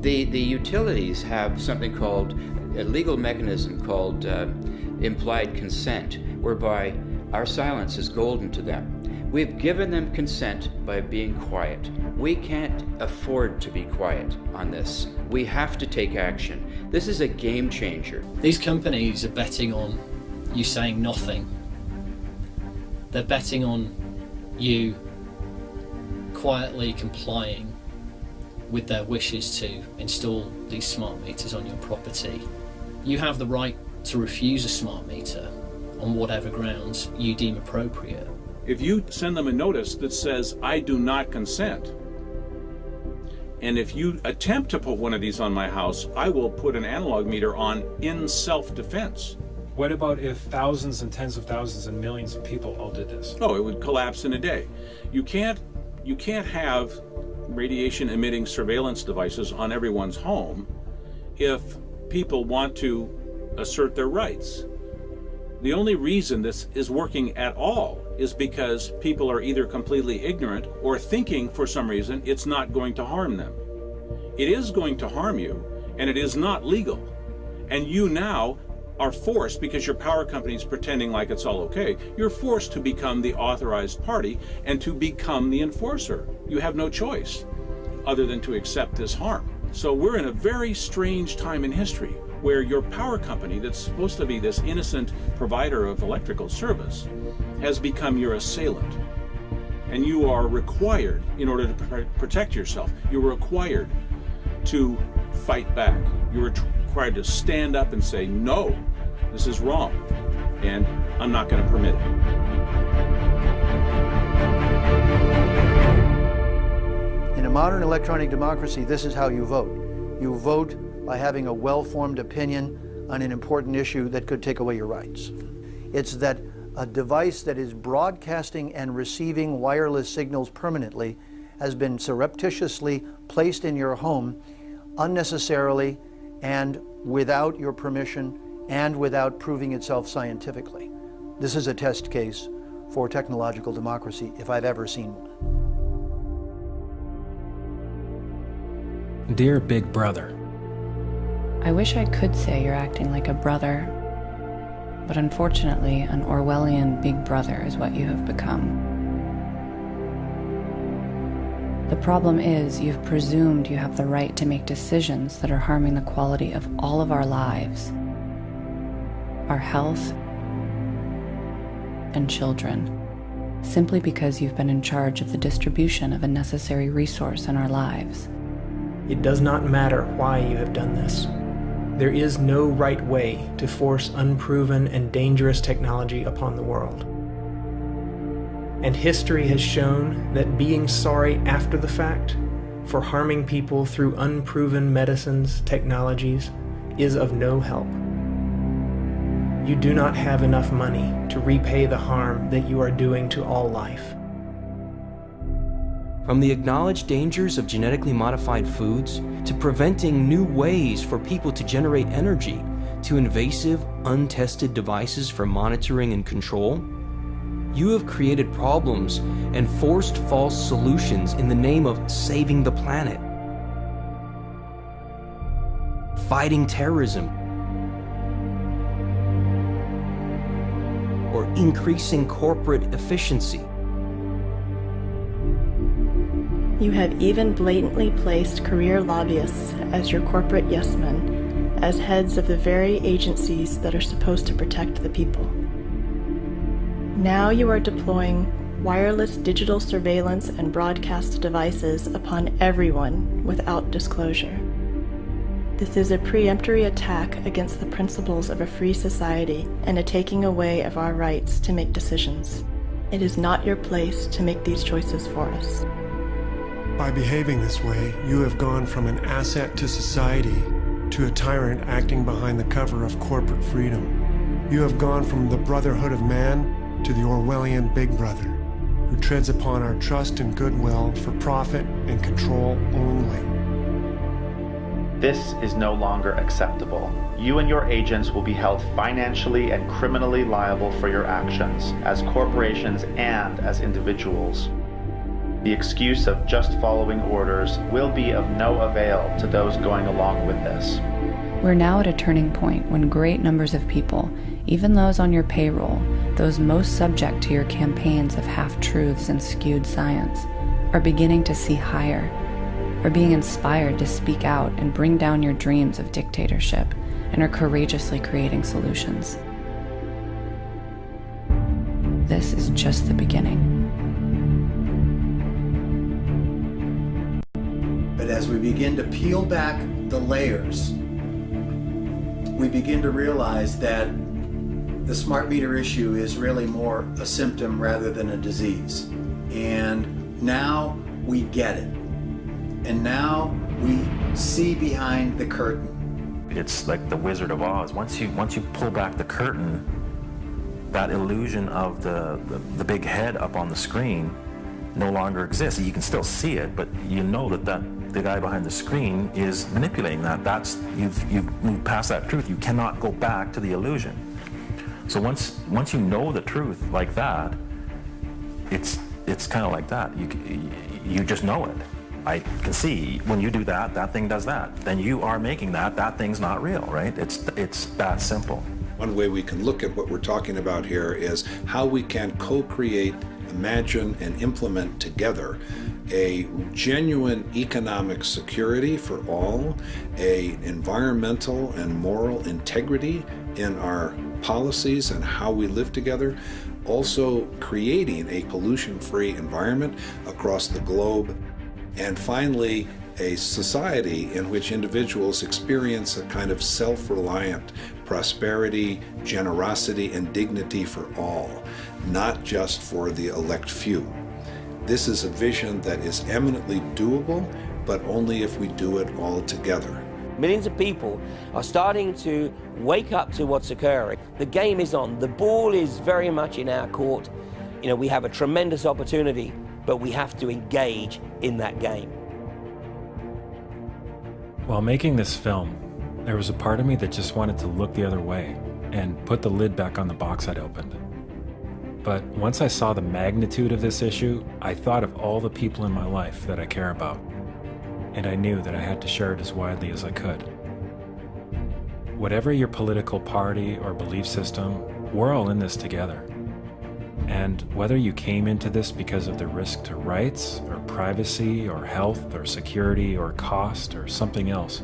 The utilities have something called a legal mechanism called implied consent, whereby our silence is golden to them. We've given them consent by being quiet. We can't afford to be quiet on this. We have to take action. This is a game changer. These companies are betting on you saying nothing. They're betting on you quietly complying with their wishes to install these smart meters on your property. You have the right to refuse a smart meter on whatever grounds you deem appropriate. If you send them a notice that says, I do not consent, and if you attempt to put one of these on my house, I will put an analog meter on in self-defense. What about if thousands and tens of thousands and millions of people all did this? Oh, it would collapse in a day. You can't have radiation-emitting surveillance devices on everyone's home if people want to assert their rights. The only reason this is working at all is because people are either completely ignorant or thinking for some reason it's not going to harm them. It is going to harm you, and it is not legal. And you now are forced, because your power company is pretending like it's all okay, you're forced to become the authorized party and to become the enforcer. You have no choice other than to accept this harm. So we're in a very strange time in history where your power company, that's supposed to be this innocent provider of electrical service, has become your assailant. And you are required, in order to protect yourself, you're required to fight back. You're required to stand up and say, no, this is wrong, and I'm not going to permit it. In a modern electronic democracy, this is how you vote. You vote by having a well-formed opinion on an important issue that could take away your rights. It's that a device that is broadcasting and receiving wireless signals permanently has been surreptitiously placed in your home unnecessarily and without your permission and without proving itself scientifically. This is a test case for technological democracy if I've ever seen one. Dear Big Brother, I wish I could say you're acting like a brother, but unfortunately, an Orwellian big brother is what you have become. The problem is you've presumed you have the right to make decisions that are harming the quality of all of our lives, our health, and children, simply because you've been in charge of the distribution of a necessary resource in our lives. It does not matter why you have done this. There is no right way to force unproven and dangerous technology upon the world. And history has shown that being sorry after the fact for harming people through unproven medicines, technologies, is of no help. You do not have enough money to repay the harm that you are doing to all life. From the acknowledged dangers of genetically modified foods, to preventing new ways for people to generate energy, to invasive, untested devices for monitoring and control, you have created problems and forced false solutions in the name of saving the planet, fighting terrorism, or increasing corporate efficiency. You have even blatantly placed career lobbyists as your corporate yes-men, as heads of the very agencies that are supposed to protect the people. Now you are deploying wireless digital surveillance and broadcast devices upon everyone without disclosure. This is a preemptory attack against the principles of a free society and a taking away of our rights to make decisions. It is not your place to make these choices for us. By behaving this way, you have gone from an asset to society to a tyrant acting behind the cover of corporate freedom. You have gone from the brotherhood of man to the Orwellian big brother, who treads upon our trust and goodwill for profit and control only. This is no longer acceptable. You and your agents will be held financially and criminally liable for your actions, as corporations and as individuals. The excuse of just following orders will be of no avail to those going along with this. We're now at a turning point when great numbers of people, even those on your payroll, those most subject to your campaigns of half-truths and skewed science, are beginning to see higher, are being inspired to speak out and bring down your dreams of dictatorship, and are courageously creating solutions. This is just the beginning. But as we begin to peel back the layers, we begin to realize that the smart meter issue is really more a symptom rather than a disease. And now we get it. And now we see behind the curtain. It's like the Wizard of Oz. Once you pull back the curtain, that illusion of the big head up on the screen no longer exists. You can still see it, but you know that the guy behind the screen is manipulating that. You've moved past that truth. You cannot go back to the illusion. So once you know the truth like that, it's kind of like that. You just know it. I can see when you do that, that thing does that. Then you are making that thing's not real, right? It's that simple. One way we can look at what we're talking about here is how we can co-create, imagine, and implement together a genuine economic security for all, a environmental and moral integrity in our policies and how we live together, also creating a pollution-free environment across the globe, and finally, a society in which individuals experience a kind of self-reliant prosperity, generosity, and dignity for all, not just for the elect few. This is a vision that is eminently doable, but only if we do it all together. Millions of people are starting to wake up to what's occurring. The game is on. The ball is very much in our court. You know, we have a tremendous opportunity, but we have to engage in that game. While making this film, there was a part of me that just wanted to look the other way and put the lid back on the box I'd opened. But once I saw the magnitude of this issue, I thought of all the people in my life that I care about, and I knew that I had to share it as widely as I could. Whatever your political party or belief system, we're all in this together. And whether you came into this because of the risk to rights, or privacy, or health, or security, or cost, or something else,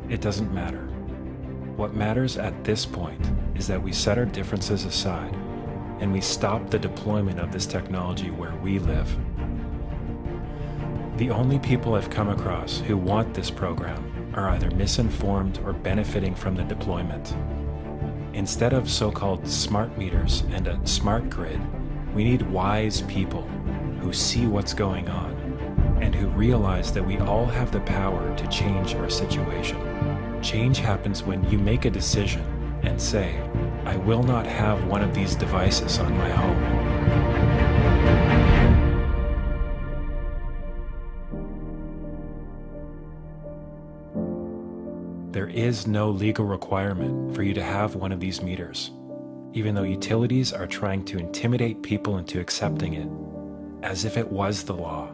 it doesn't matter. What matters at this point is that we set our differences aside and we stop the deployment of this technology where we live. The only people I've come across who want this program are either misinformed or benefiting from the deployment. Instead of so-called smart meters and a smart grid, we need wise people who see what's going on and who realize that we all have the power to change our situation. Change happens when you make a decision and say, I will not have one of these devices on my home. There is no legal requirement for you to have one of these meters, even though utilities are trying to intimidate people into accepting it, as if it was the law.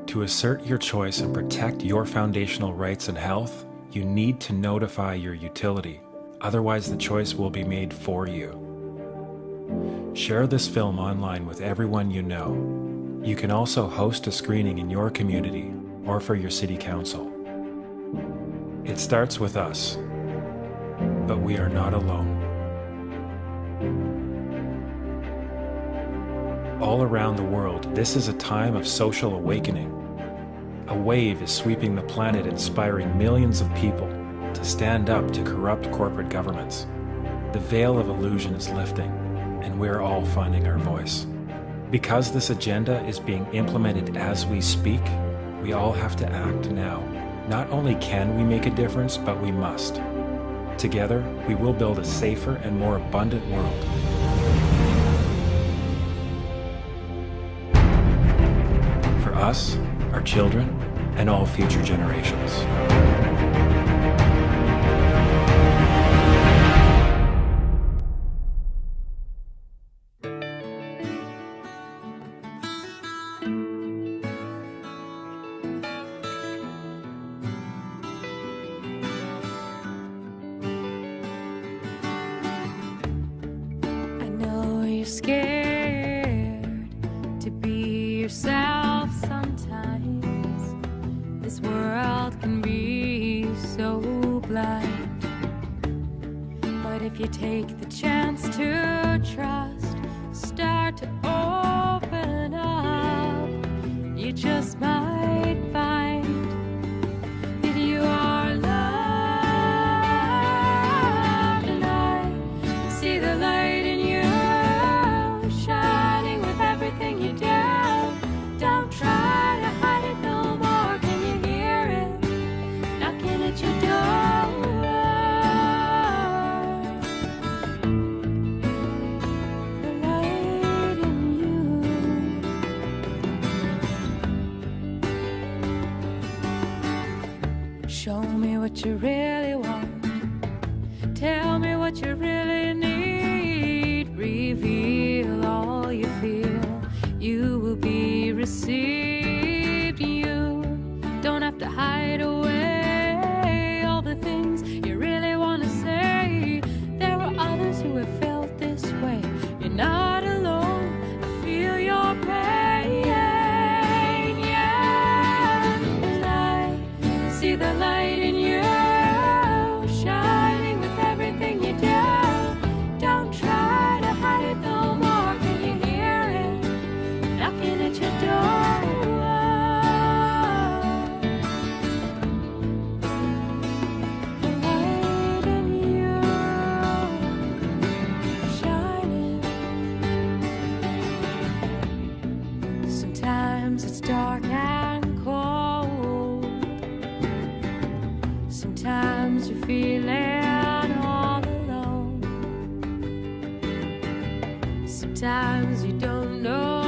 To assert your choice and protect your foundational rights and health, you need to notify your utility, otherwise the choice will be made for you. Share this film online with everyone you know. You can also host a screening in your community or for your city council. It starts with us, but we are not alone. All around the world, this is a time of social awakening. A wave is sweeping the planet, inspiring millions of people to stand up to corrupt corporate governments. The veil of illusion is lifting, and we're all finding our voice. Because this agenda is being implemented as we speak, we all have to act now. Not only can we make a difference, but we must. Together, we will build a safer and more abundant world. For us, our children, and all future generations. I know you're scared to be yourself sometimes. This world can be so blind. But if you take the chance to trust, start to open up, you just might find that you are loved. And I see the light in you, shining with everything you do. Don't try to hide it no more. Can you hear it knocking at your door? The light in you. Show me what you really want. Tell me what you really need. Reveal all you feel. You will be received. You don't have to hide away all the things you really want to say. There are others who have felt this way. You're not alone. I feel your pain. Yeah. And I see the light in you, shining with everything you do. Sometimes it's dark and cold. Sometimes you're feeling all alone. Sometimes you don't know